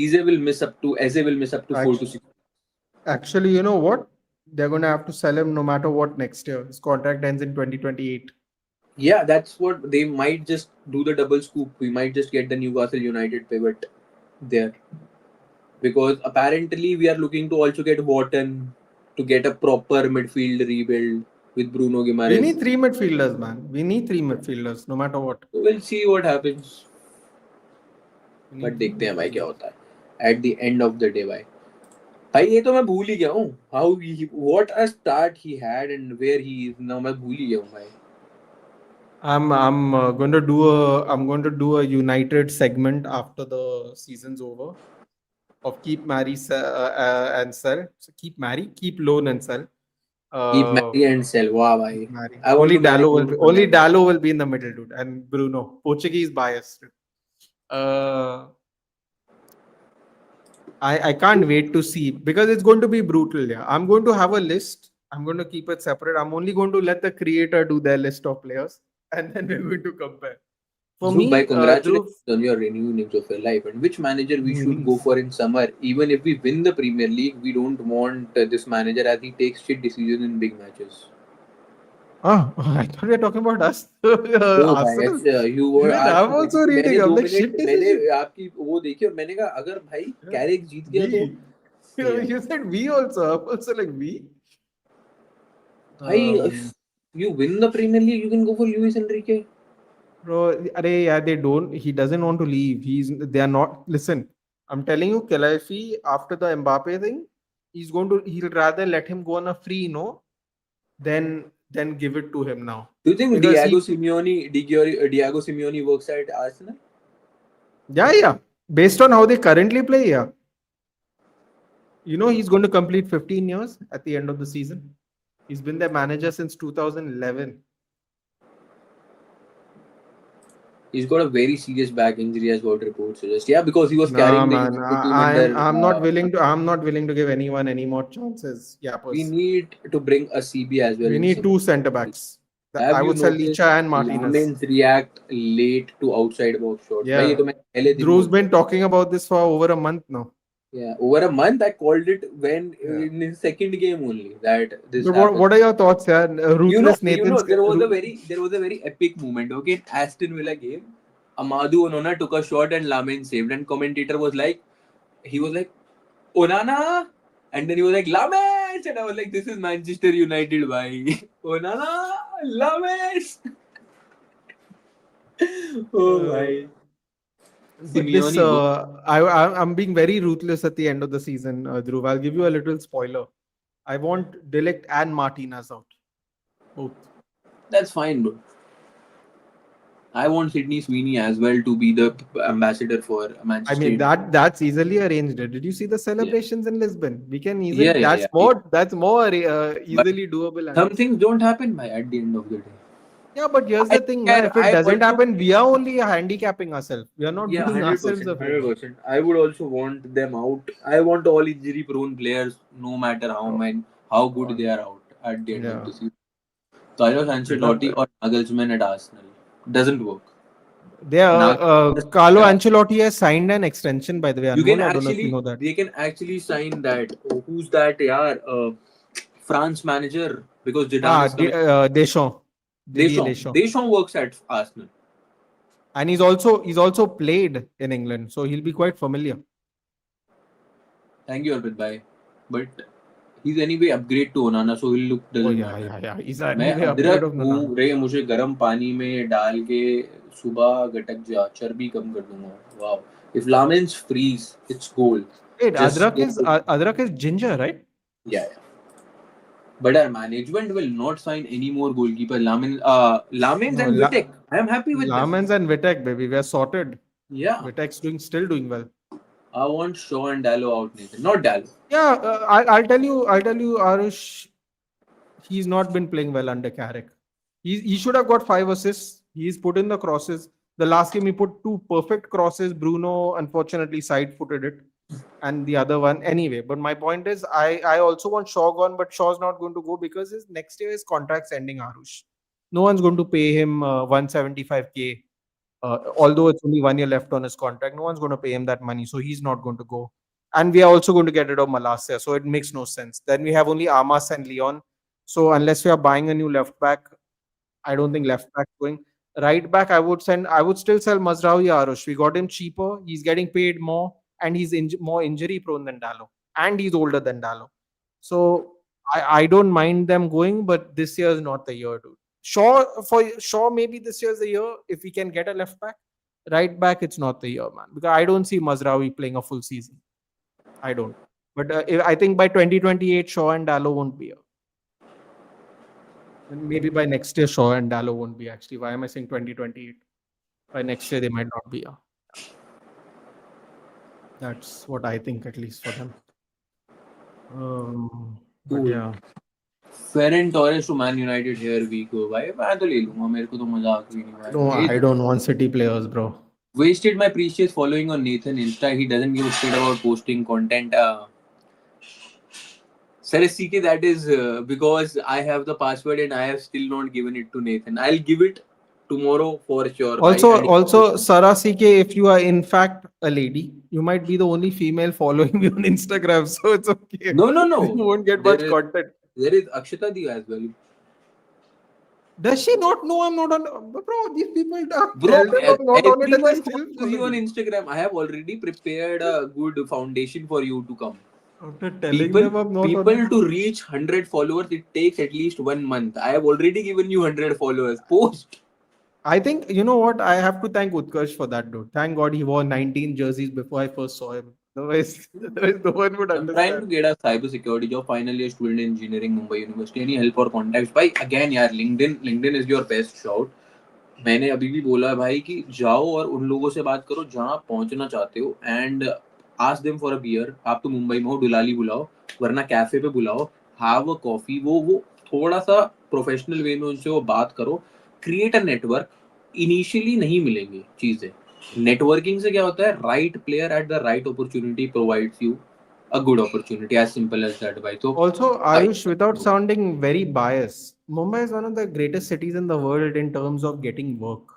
Eze will miss up to 4 to 6. Actually, you know what? They're going to have to sell him no matter what next year. His contract ends in 2028. Yeah, that's what they might just do the double scoop. We might just get the Newcastle United pivot there. Because apparently we are looking to also get Wharton to get a proper midfield rebuild with Bruno We need Guimaraes. three midfielders, man. We need three midfielders, no matter what. So we'll see what happens. We बट need three देखते हैं भाई क्या midfielders. होता है at the end of the day भाई भाई ये तो मैं भूल ही गया हूँ how what a start he had and where he is now मैं भूल ही गया हूँ भाई I'm going to do a United segment after the season's over of keep marry and sell. So keep loan and sell. Keep Uh, marry and sell वाह भाई marry. I want Only to marry Dallo will both be only Ronaldo Dallo will be in the middle, dude, and Bruno. Portuguese bias. Uh, I can't wait to see because it's going to be brutal. Yeah, I'm going to have a list. I'm going to keep it separate. I'm only going to let the creator do their list of players, and then we're going to compare. For Dhruv bhai me, Dhruv, congratulations on your renewed innings of your life and which manager we should go for in summer even if we win the Premier League we don't want this manager as he takes shit decisions in big matches I thought we were talking about us. ओ भाई Arsenal. you were Even I'm Arsenal also क्योंकि मैंने reading. I'm दो like minute shit मैंने decision. आपकी वो देखी और मैंने कहा अगर भाई Yeah. कैरिक जीत गया तो We. yeah. You said we also. I'm also like we. भाई if you win the Premier League you can go for Luis Enrique Bro, yeah, they don't. He doesn't want to leave. They are not. Listen, I'm telling you, Kelaifi, after the Mbappe thing, he'll rather let him go on a free, than give it to him now. do you think Because Diego Simeone works at Arsenal yeah. Based on how they currently play, yeah. He's going to complete 15 years at the end of the season. He's been their manager since 2011. he's got a very serious back injury as what reports suggest yeah because he was Nah, carrying the man. England team under I'm not willing to give anyone any more chances. Yeah, we need to bring a CB as well we in need summer. two centre backs. Have I you would sell noticed Licha and Martinez. Lamens react late to outside box shots? भाई ये Yeah. तो मैं पहले दिन Drew's बोल been talking about this for over a month now. yeah over a month I called it when Yeah. in his second game only that this But happened. what are your thoughts, yeah? Ruthless Nathan's. There was a very epic moment. Okay, Aston Villa game. Amadou Onana took a shot and Lamens saved, and commentator was like, he was like, Onana, and then he was like Lamens. match, and I was like, this is Manchester United, bhai. Onana, love it. Oh, Uh, bhai. but this, Simeone, good. I'm being very ruthless at the end of the season, Dhruv. I'll give you a little spoiler. I want Delict and Martinez out, both. That's fine, bro. I want Sydney Sweeney as well to be the ambassador for I Manchester mean United. that's easily arranged. Did you see the Yeah, celebrations in Lisbon? We can easily. yeah, yeah, yeah. That's more But easily doable. And some things don't happen by at the end of the day. yeah, but here's I the thing, na, care. if it I doesn't also happen, we are only handicapping ourselves. We are not yeah, doing hundred ourselves percent, a favor. 100%. I would also want them out. I want all injury prone players, no matter Oh, how good God. they are out at the end of Yeah. the season. Carlos Better. Ancelotti or Nagelsmann at Arsenal doesn't work. Carlo Nagelsmann, Ancelotti has signed an extension, by the way, you can Anmol. I don't know if you actually know that. they can actually sign that. Oh, who's that? Yeah, France manager because Zidane is coming. Deschamps, Didier Deschamps. Deschamps, Deschamps works at Arsenal. and he's also played in England, so he'll be quite familiar. Thank you, Arpit bhai. But he's anyway upgrade to Onana, so he'll look Oh doesn't yeah, matter. yeah, yeah. He's मैं anyway upgrade अदरक of Nana. हूँ रे मुझे गर्म पानी में डाल के सुबह गटक जा चर्बी कम कर दूंगा wow if lamens freeze it's gold Wait, just Adrak is ginger, right? yeah, yeah. But our management will not sign any more goalkeeper lamens No, and Vitek I am happy with them Lamans and Vitek, baby, we are sorted. yeah Vitek's still doing well. I want Shaw and Dallo out Nathan not Dallo Yeah, I'll tell you, Arush, he's not been playing well under Carrick. He should have got 5 assists. He's put in the crosses. The last game he put two perfect crosses. Bruno unfortunately side-footed it, and the other one anyway. But my point is, I also want Shaw gone, but Shaw's not going to go because his next year his contract's ending. Arush, no one's going to pay him 175K. Although it's only 1 year left on his contract, no one's going to pay him that money, so he's not going to go. And we are also going to get rid of Malasia, so it makes no sense. Then we have only Amas and Leon. So unless we are buying a new left back, I don't think left back going. Right back, I would still sell Mazraoui Arush. We got him cheaper. He's getting paid more, and he's more injury prone than Dallo, and he's older than Dallo. So I don't mind them going, but this year is not the year, dude. Shaw, maybe this year's the year if we can get a left back. Right back, it's not the year, man. Because I don't see Mazraoui playing a full season. I don't. But I think by 2028, Shaw and Dallo won't be here. And maybe by next year, Shaw and Dallo won't be actually. Why am I saying 2028? By next year, they might not be here. That's what I think, at least for them. But cool yeah. Ferran Torres to Man United here week हो भाई मैं तो ले लूंगा मेरे को तो मजाक भी नहीं No, भाई I don't want City players, bro. wasted my precious following on Nathan Insta. He doesn't give a shit about posting content. Sir, CK, that is because I have the password and I have still not given it to Nathan. I'll give it tomorrow for sure, bhai. Also, And also, Sarah CK, if you are in fact a lady, you might be the only female following me on Instagram, so it's okay. no, no, You no. won't get much content. There is Akshata Diya as well. Does she not know I'm not on? Bro, these people have Bro, tell them I'm not on it and they everyone still follows follow you on me. Instagram. I have already prepared a good foundation for you to come. After telling People them I'm not on people it. to reach 100 followers, it takes at least 1 month. I have already given you 100 followers. Post. I think you know what? I have to thank Utkarsh for that, dude. Thank God he wore 19 jerseys before I first saw him. Otherwise no one would I'm trying to understand. get a cybersecurity job. Final year student in engineering, Mumbai University. Any help or contacts? भाई again यार LinkedIn is your best shout. मैंने अभी भी बोला है भाई कि जाओ और उन लोगों से बात करो जहाँ आप पहुंचना चाहते हो and ask them for a beer. आप तो मुंबई में हो दुलाली बुलाओ वरना कैफे पे बुलाओ हैव अ कॉफी वो थोड़ा सा प्रोफेशनल वे में उनसे वो बात करो क्रिएट अ नेटवर्क. इनिशियली नहीं मिलेंगे चीजें नेटवर्किंग से क्या होता है right player at the right opportunity provides you a good opportunity as simple as that भाई तो Also, भाई Ayush, without sounding very biased, Mumbai is one of the greatest cities in the world in terms of getting work.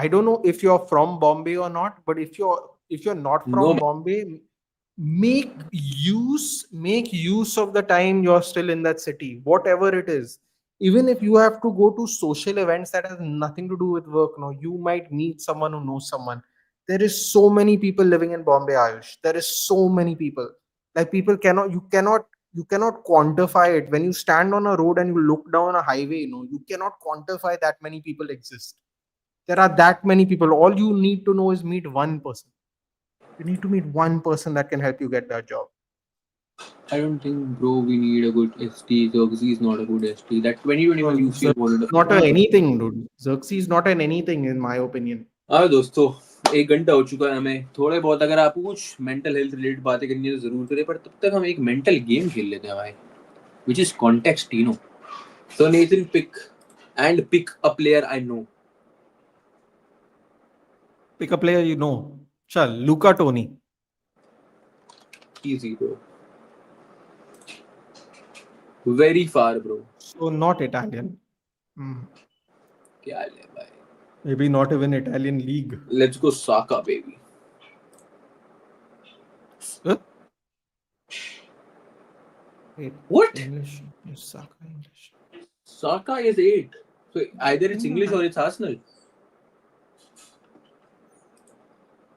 I don't know if you're from Bombay or not, but if you're not no from Bombay, make use of the time you're still in that city, whatever it is. Even if you have to go to social events that has nothing to do with work, no, you might meet someone who knows someone. There is so many people living in Bombay, Ayush. There is so many people. Like people cannot, you cannot you cannot quantify it. When you stand on a road and you look down a highway, you cannot quantify that many people exist. There are that many people. All you need to know is meet one person. You need to meet one person that can help you get that job. I don't think, bro, we need a good ST. Xerxes is not a good ST. That 2021 Xerxes UCL wanted a not a anything, dude. Xerxes is not an anything, in my opinion. दोस्तों 1 घंटा हो चुका है हमें थोड़े बहुत अगर आपको कुछ मेंटल हेल्थ रिलेटेड बातें करनी है तो जरूर करें पर तब तक हम एक मेंटल गेम खेल लेते हैं भाई which is context so Nathan pick a player I know. Pick a player you know. Chal, Luca Toni. Easy, bro. Very far, bro. So not Italian. क्या है भाई? Maybe not even Italian league. Let's go Saka, baby. Wait, What? English. Saka English. Saka is 8. So either it's English or it's Arsenal.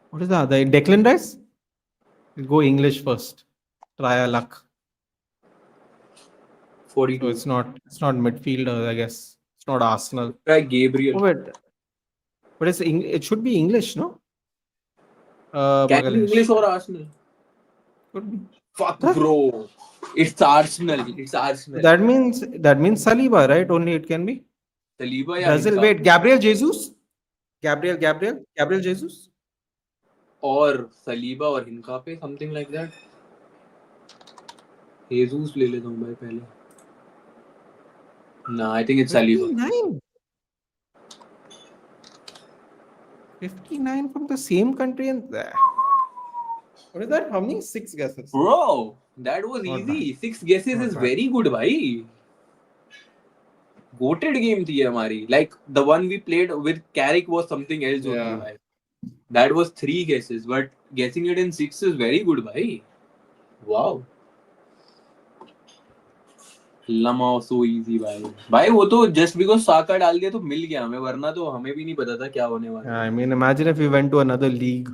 What is the other? Declan Rice? We'll go English first. Try our luck. 42. So it's not midfielder, I guess. It's not Arsenal. Try Gabriel. Oh, wait. But it should be English, no? Can be English or Arsenal. Could be. Fuck, bro. It's Arsenal. It's Arsenal. That means Saliba, right? Only it can be. Saliba या Brazil. Hinka. Wait, Gabriel Jesus? Gabriel Jesus? और Saliba और Hinka पे something like that. Jesus ले लेता हूँ भाई पहले. Nah, I think it's Saliba. 59 from the same country and there. What is that? How many? 6 guesses. Bro, that was Not easy. bad. 6 guesses Not is bad. very good, भाई. Goated game थी हमारी. Like the one we played with Carrick was something else only, Yeah. भाई. That was 3 guesses, but guessing it in 6 is very good, भाई. Wow. लमा so easy भाई वो तो just because साका डाल दिया तो मिल गया हमें वरना तो हमें भी नहीं पता था क्या होने वाला है. I mean, imagine if we went to another league.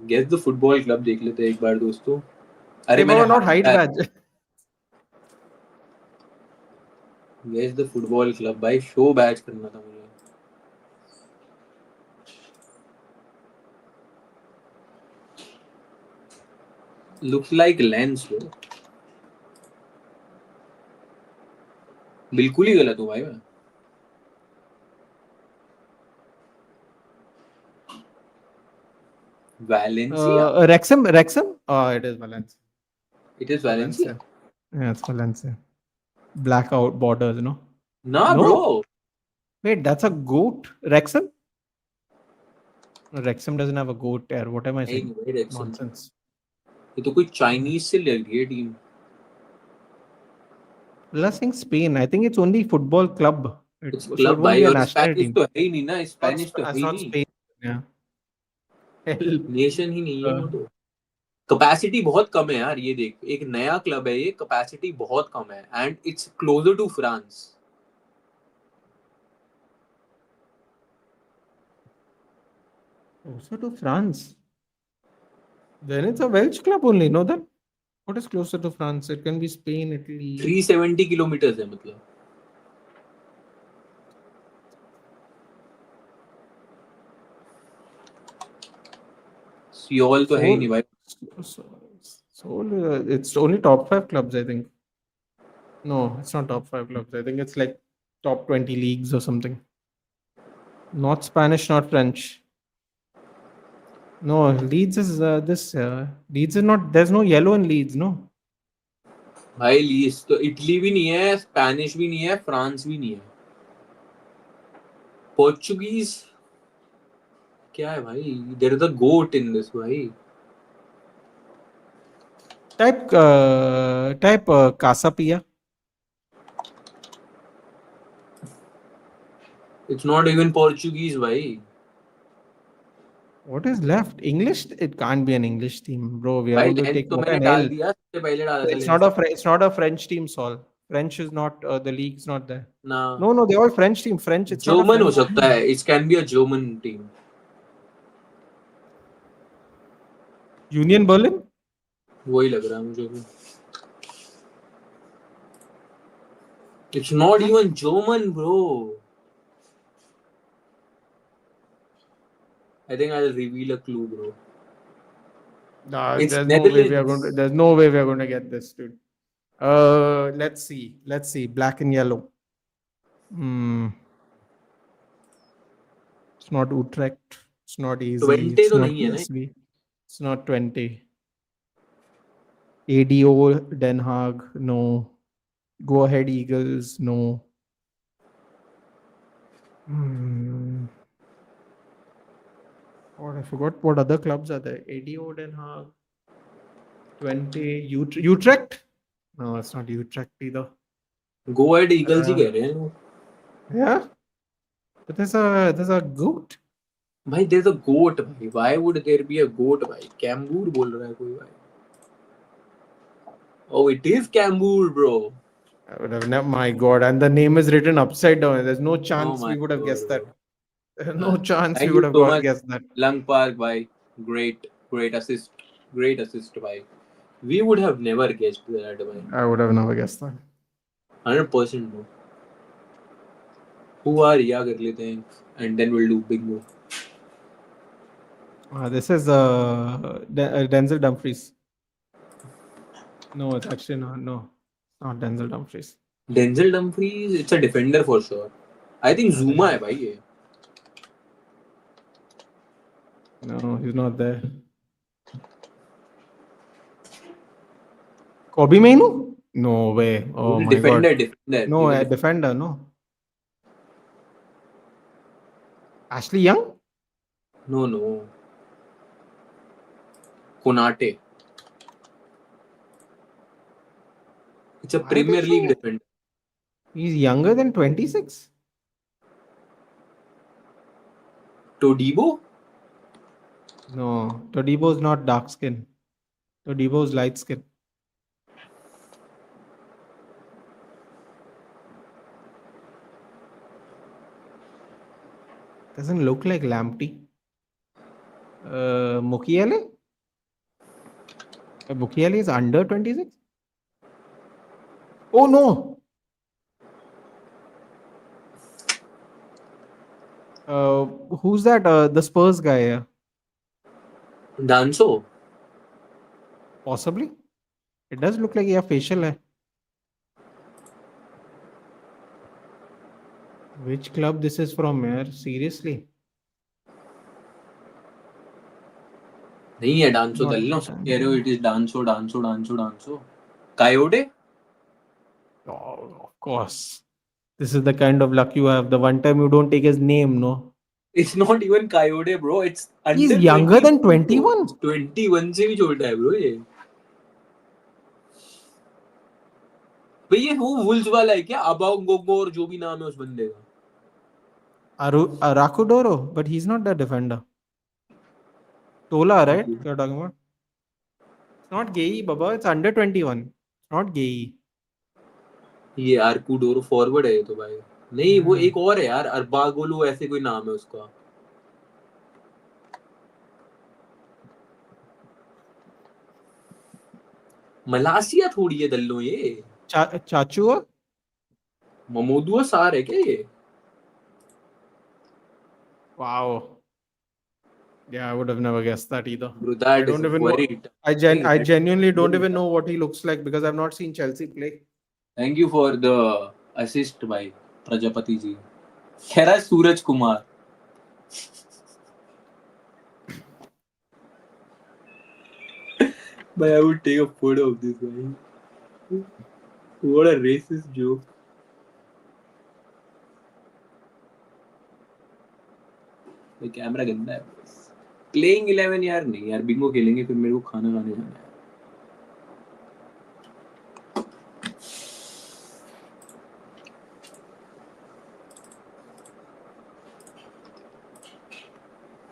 Guess the football club देख लेते हैं एक बार दोस्तों. अरे मैंने not height badge. Guess the football club भाई show badge करना था मुझे. Looks like lens bro. बिल्कुल ही गलत हूँ भाई मैं. Valencia. Wrexham? Oh, it is Valencia. It is Valencia. Yeah, it's Valencia. Blackout borders, no? Nah, No. bro. Wait, that's a goat. Wrexham? No, Wrexham doesn't have a goat there. What am I saying? नहीं भाई Wrexham. Nonsense. ये तो कोई Chinese से ले गई team. Plus, saying Spain. I think it's only football club. It's So club it won't भाई be a और national स्पेनिश team. तो है ही नहीं ना. स्पेनिश तो है It's ही not नहीं. Spain. Yeah. Hell. नेशन ही नहीं है वो तो. कैपेसिटी बहुत कम है यार. ये देख एक नया क्लब है ये. कैपेसिटी बहुत कम है and it's closer to France. Closer to France. Then it's a Welsh club only, no? Then what is closer to France? It can be Spain, Italy. 370 kilometre है मतलब. सियोल तो है ही नहीं भाई. It's only top 5 clubs, I think. No, it's not top 5 clubs. I think it's like top 20 leagues or something. Not Spanish, not French. No, Leeds is this. Leeds is not. There's no yellow in Leeds, no. भाई lease तो Italy भी नहीं है. Spanish भी नहीं है. France भी नहीं है. पोर्चुगीज क्या है भाई. There is a goat in this भाई. Type Casapia. It's not even Portuguese भाई. What is left? English? It can't be an English team, bro. We are भाई going to लेंस take तो what मैंने an डाल L. दिया. सबसे पहले डाला था It's lens. it's not a French team, Saul. French is not the league's not there. ना. No, they're all French team. French. It's not a German हो French सकता है. It can be a German team. Union Berlin. वही लग रहा है मुझे भी. It's not even German, bro. I think I'll reveal a clue, bro. It's There's no way we are going to. Netherlands. There's no way we are going to get this, dude. Let's see. Let's see. Black and yellow. Hmm. It's not Utrecht. It's not easy. 20 It's तो not नहीं है ना? PSV. It's not 20. ADO Den Haag. No. Go ahead Eagles. No. Hmm. Oh, I forgot what other clubs are there. ADO Den Haag. 20. Utrecht? No, it's not Utrecht either. Go ahead Eagles he Uh, कह रहे हैं लोग. yeah. But there's a goat. भाई there's a goat भाई. Why would there be a goat भाई? कैम्बूर बोल रहा है कोई भाई. Oh, it is Cambour, bro. I would have never, my God. And the name is written upside down. There's no Oh chance my we would have god, guessed that. bro. There's no chance we Thank would you have so much, guessed that. Lung Park, bhai. Great assist. Great assist, bhai. We would have never guessed that, bhai. I would have never guessed that. 100%, bro. Who are ya कर लेते हैं, and then we'll do bingo. This is Denzel Dumfries. No, it's actually not. No, not Denzel Dumfries. Denzel Dumfries, it's a defender for sure. I think Zuma है भाई ये. No, he's not there. Kobe Mainu? No way. Oh my God. Defender. No, He's a a defender. defender. No. Ashley Young? No. Konate. It's a Why are they Premier League showing? defender. He's younger than 26? Todibo? No, Todibo's not dark skin. Todibo's light skin. Doesn't look like Lamptey. Mukiele? Mukiele is under 26? Oh no! Who's that? The Spurs guy? Danso? Possibly. It does look like he has facial hair. Which club this is from, yaar? Seriously? नहीं है डांसो Not दल्लो that. कह रहे हो. It is डांसो. Coyote? Oh, of course. This is the kind of luck you have. The one time you don't take his name, no? It's not even Coyote, bro. It's He's under younger 21, than bro. 21. 21 से भी छोटा है bro ये. भाई ये वो Wolves वाला है क्या? अबाउंगोंगो और जो भी नाम है उस बंदे का. Arakudoro, but he's not the defender. Tola, right? You're talking about? It's not Gay, Baba. It's under 21. It's not Gay. ये आर्कुडोरो फॉरवर्ड है ये तो भाई. नहीं वो एक और है यार. अरबागोलू ऐसे कोई नाम है उसका. मलासिया थोड़ी है दल्लो ये. Chachua? ममोदुआ सार है क्या ये? Wow. Yeah, I would have never guessed that either. Bro, I that is don't even know. very tough. I genuinely don't even know what he looks like because I've not seen Chelsea play. Thank you for the assist by Prajapati ji. कह रहा है Suraj Kumar. But I would take a photo of this guy. What a racist joke. ये camera गंदा है. Playing 11 यार नहीं यार. Bingo खेलेंगे फिर मेरे को खाना खाने जाना है.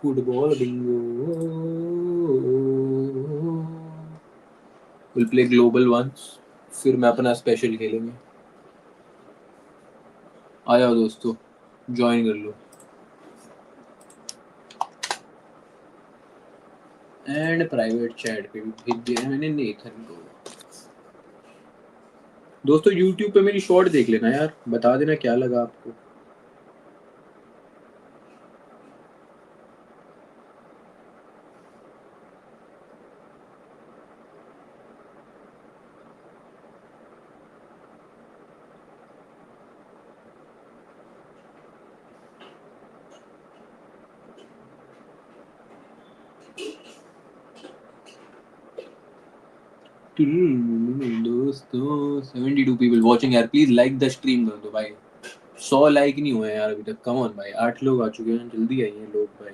Football Bingo. We'll play global once. फिर मैं अपना स्पेशल खेलेंगे. आ जाओ दोस्तों. ज्वाइन कर लो. एंड प्राइवेट चैट पे भी भेज दिया है मैंने नेथन को. दोस्तों YouTube पे मेरी शॉर्ट देख लेना यार, बता देना क्या लगा आपको। दोस्तों 72 people watching यार, प्लीज लाइक द स्ट्रीम कर दो भाई। 100 लाइक नहीं हुए यार अभी तक, कम ऑन भाई, 8 लोग आ चुके हैं, जल्दी आइए लोग भाई।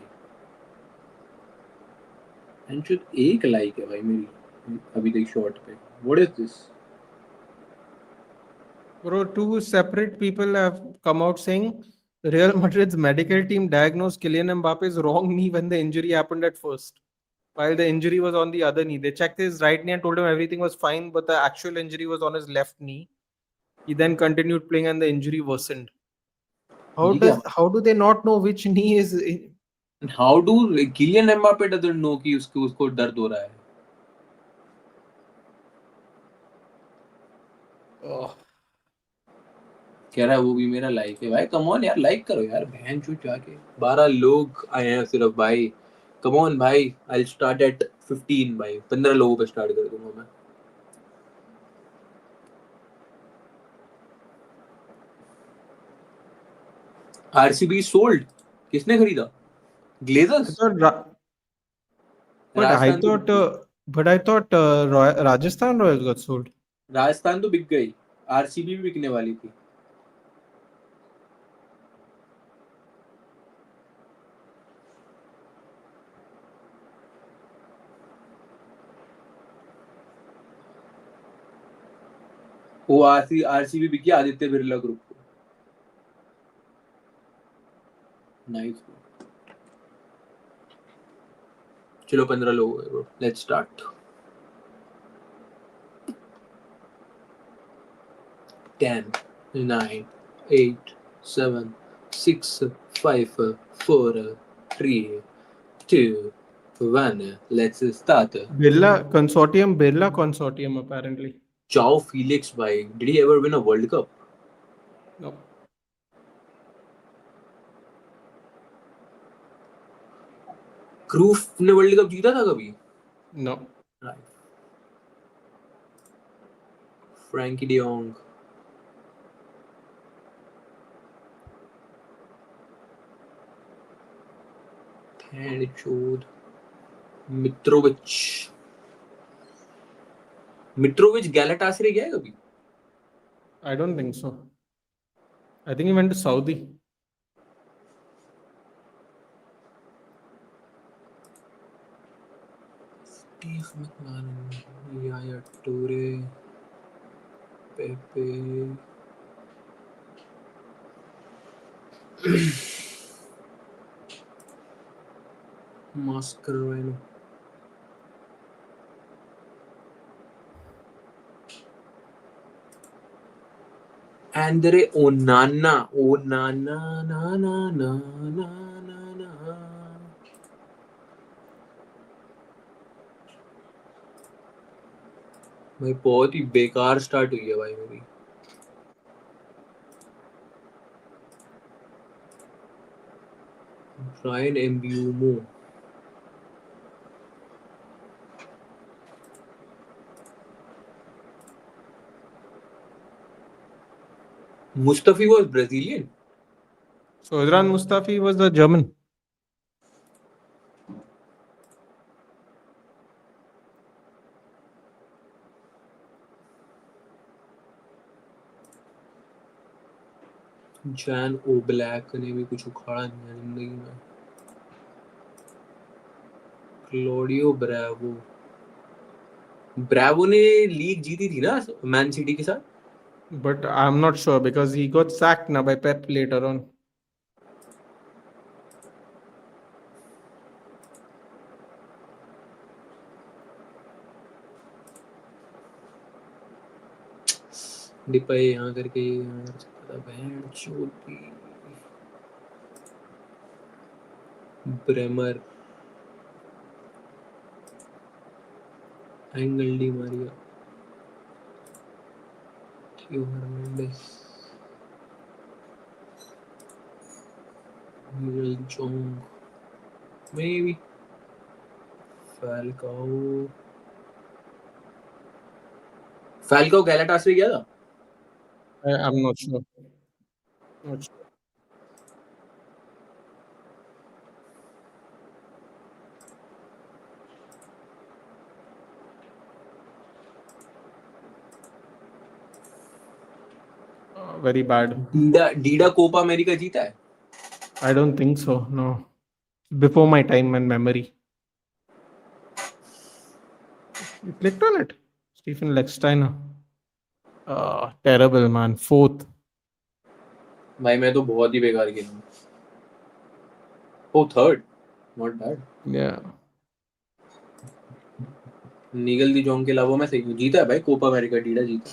एंड सिर्फ एक लाइक है भाई मेरी अभी तक शॉर्ट पे। What is this? Bro, two separate people have come out saying Real Madrid's medical team diagnosed Kylian Mbappe's wrong knee when the injury happened at first, while the injury was on the other knee. They checked his right knee and told him everything was fine, but the actual injury was on his left knee. He then continued playing and the injury worsened. ये क्या? How do they not know which knee is? How do Kylian Mbappe doesn't know कि उसको दर्द हो रहा है? Oh, कह रहा है वो भी मेरा लाइक है भाई। कम ऑन यार, लाइक करो यार, बहन चो जाके 12 लोग आए हैं सिर्फ भाई। कम ऑन भाई, आई स्टार्ट एट 15 भाई, 15 लोगों पे स्टार्ट कर दूंगा मैं। आरसीबी सोल्ड, किसने खरीदा? I Glazers? thought, but I Rajasthan तो thought, बिक गई। Rajasthan Royals got sold. Rajasthan तो बिक गई, आरसीबी भी बिकने वाली थी। वो आरसीबी बिकी आदित्य बिरला ग्रुप को। नाइस। चलो 15 लोग हो गए, let's start. 10 9 8 7 6 5 4 3 2 1, let's start. Birla Consortium, apparently. Joao Felix भाई, did he ever win a World Cup? No, Cruyff ने वर्ल्ड कप जीता था कभी? no. फ्रैंकी डियोंग, चोद, मित्रोविच। मित्रोविच गैलेटासरे गया है कभी? I don't think so. I think he went to Saudi. Steve McClaren, Yaya Toure, Pepe. Mascherano, Andre Onana, Onana, na na na na na na। भाई बहुत ही बेकार start हुई है भाई मेरी। Ryan Mbeumo, Mustafi was Brazilian. So Izran Mustafi was the German. Jain ओब्लैक ने भी कुछ उखाड़ा नहीं है जिंदगी में। क्लोडियो ब्रावो, ब्रावो ने लीग जीती थी ना मैन सिटी के साथ? But I'm not sure because he got sacked now by Pep later on. Depay यहाँ करके यहाँ कर सकता था, बहन चोटी। Bremer, Angel Di Maria, Theo Hernandez, Miguel Jong, maybe Falcao. Falcao Galatas में गया था. I'm not sure. Not sure. Very bad. Dida Copa America जीता है. I don't think so. No. Before my time and memory. You clicked on it. Stephen Lecksteiner. Terrible man. Fourth. भाई मैं तो बहुत ही बेकार खेला हूँ. Oh, third. Not bad. Yeah. निगल दी जोंग के अलावा मैं सही हूँ. जीता है भाई कोपा अमेरिका. डीडा जीता.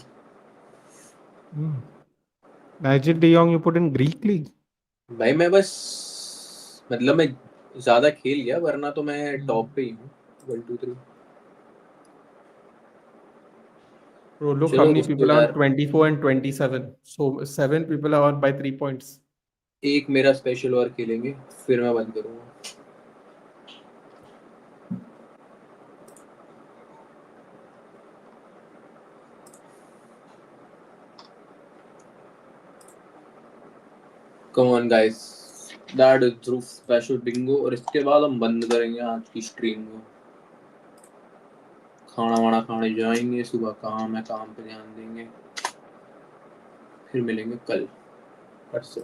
Nigel De Jong you put in Greek league. भाई मैं बस मतलब मैं ज्यादा खेल गया वरना तो मैं टॉप पे ही हूँ. 1 2 3. Bro, look how चलो many उसको people are यार on 24 and 27. So 7 people are on by 3 points. एक मेरा स्पेशल ओवर खेलेंगे फिर मैं बंद करूँगा. Come on guys. That is Dhruv special bingo और इसके बाद हम बंद करेंगे आज की स्ट्रीम को. खाना वाना खाने जाएंगे. सुबह काम है. काम पे ध्यान देंगे. फिर मिलेंगे कल परसों.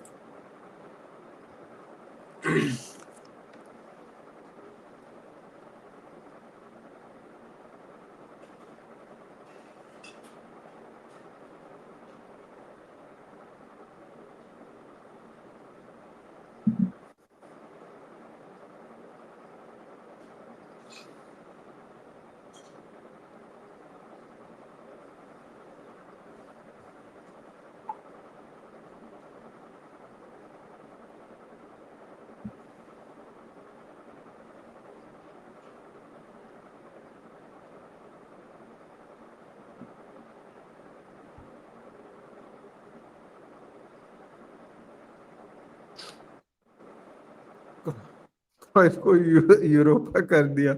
इसको यूरोपा कर दिया.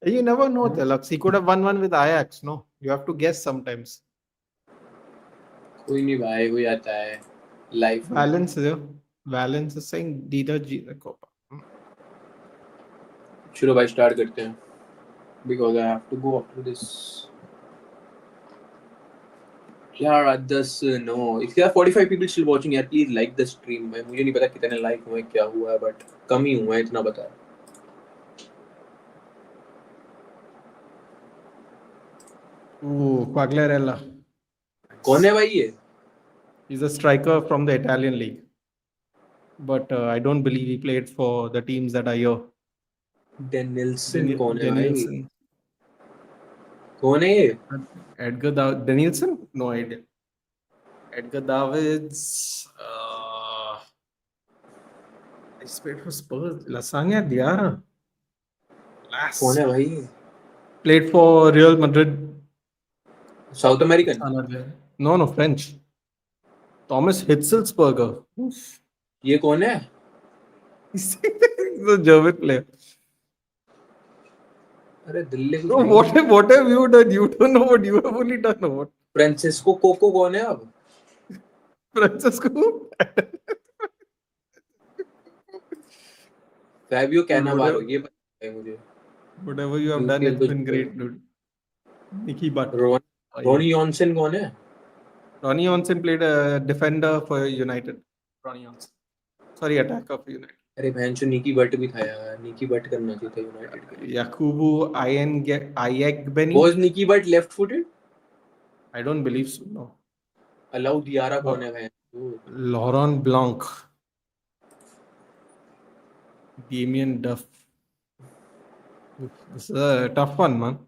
You never know, Tilak. He could have won one with Ajax, no? You have to guess sometimes. कोई नहीं भाई. कोई आता है लाइफ में. Valence is saying Dida G the Copa. चलो भाई स्टार्ट करते हैं. Because I have to go after this. यार 10 नो. इसके साथ 45 people still watching यार. Please like the stream. मैं मुझे नहीं पता कितने लाइक हुए क्या हुआ है बट कम ही हुआ है इतना पता है. Quagliarella. कौन है भाई ये? He's a striker from the Italian league. But I don't believe he played for the teams that are here. डेनिल्सन कौन है भाई? Danielson. कौन है ये? Danielson? No idea. Edgar Davids. He's played for Spurs. Lasagna Diarra. कौन है भाई? Played for Real Madrid. South American. No, French. Thomas Hitzelsberger. ये कौन है? He's a German player. अरे दिल्ली कुछ Bro, नहीं. what have you done? You don't know what you have only done. What? Francesco Coco कौन है अब? Francesco? Fabio Cannavaro. ये पता है मुझे. Whatever you have done, it's been great, dude. Nicky Butt. Ronnie Johnson कौन है? Ronnie Johnson played a defender for United. Ronnie Johnson. Sorry, attacker for United. अरे भैंचो निकी बट भी था यार. निकी बट करना चाहिए था यूनाइटेड के लिए. Yakubu Ayegbeni. Was Nicky Butt left footed? I don't believe so. No. Alou Diarra कौन है भैंचो? Laurent Blanc. Damien Duff. This is a tough one, man.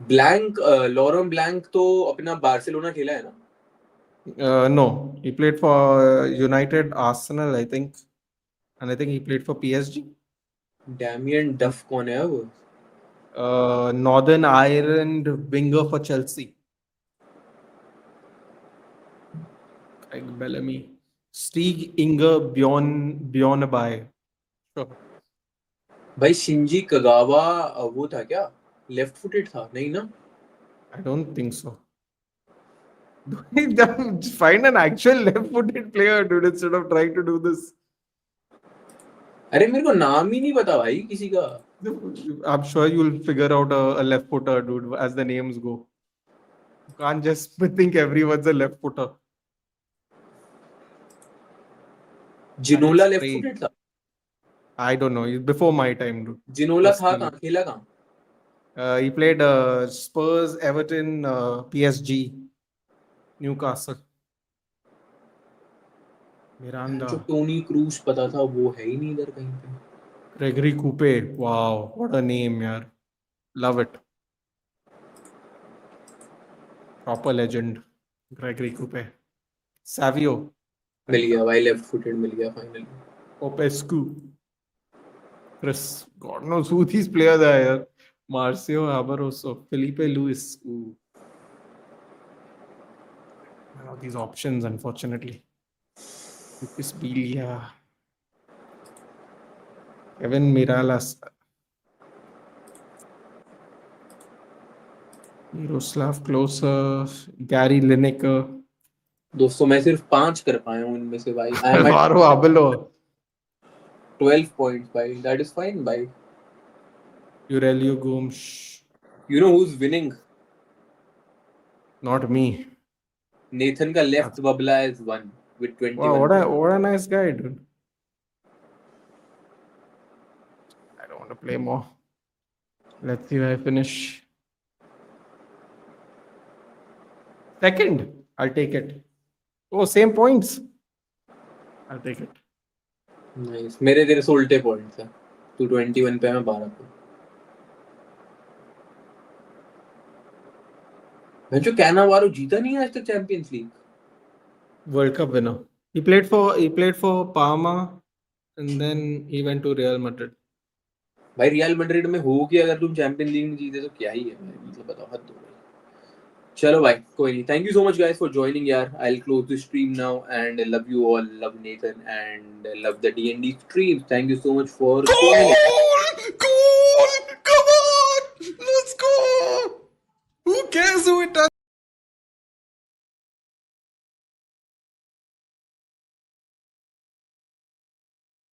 Blank. Laurent blank तो अपना बार्सिलोना खेला है ना? No, he played for United, Arsenal, I think, and I think he played for PSG. Damian डफ कौन है अब? Northern Ireland winger for Chelsea. Like Bellamy. Stieg Inger Bjornaby. Sure. भाई शिंजी कगावा वो था क्या? लेफ्ट फुटेड था नहीं ना? I don't think so. Find an actual left-footed player, dude, instead of trying to do this. अरे मेरे को नाम ही नहीं पता भाई किसी का. I'm sure you'll figure out a left-footer, dude, as the names go. You can't just think everyone's a left-footer. जिनोला Alex left Craig. Footed था. I don't know. He's before my time, dude. जिनोला था Personally. कहाँ, खेला कहाँ? He played Spurs, Everton, PSG, Newcastle. Miranda. जो Toni Kroos पता था वो है ही नहीं इधर कहीं पे. Gregory Coupe. Wow, what a name, yaar. Love it. Proper legend. Gregory Coupe. Savio. मिल गया भाई, लेफ्ट फुटेड मिल गया finally. Popescu. Chris. God knows who these players are here. Marcio Barroso. Felipe Luis. Ooh. None of these options, unfortunately. Lucas Bilia. Kevin Miralas. Miroslav Klose. Gary Lineker. दोस्तों मैं सिर्फ 5 कर पाया हूँ इनमें से भाई. I am at Alvaro Abelo. 12 points भाई. दैट इज फाइन भाई. Aurelio Gomes. You know who's winning? Not me. Nathan का लेफ्ट बबला is 1 with 21. Wow, what a nice guy, dude. I don't want to play more. Let's see where I finish. Second. I'll take it. Oh, same points. I'll take it. Nice. मेरे तेरे से उल्टे points हैं. तू 21 पे, मैं 12 पे. मैं जो कैनावारो जीता नहीं है आज तक champions league. World Cup winner. He played for Parma and then he went to Real Madrid. भाई रियल मैड्रिड में हो कि अगर तुम चैंपियंस लीग नहीं जीते तो क्या ही है भाई. मतलब बताओ, हद हो गई. चलो भाई कोई नहीं. Thank you so much guys for joining यार. I will close the stream now and love you all. Love Nathan and love the DND stream. Thank you so much for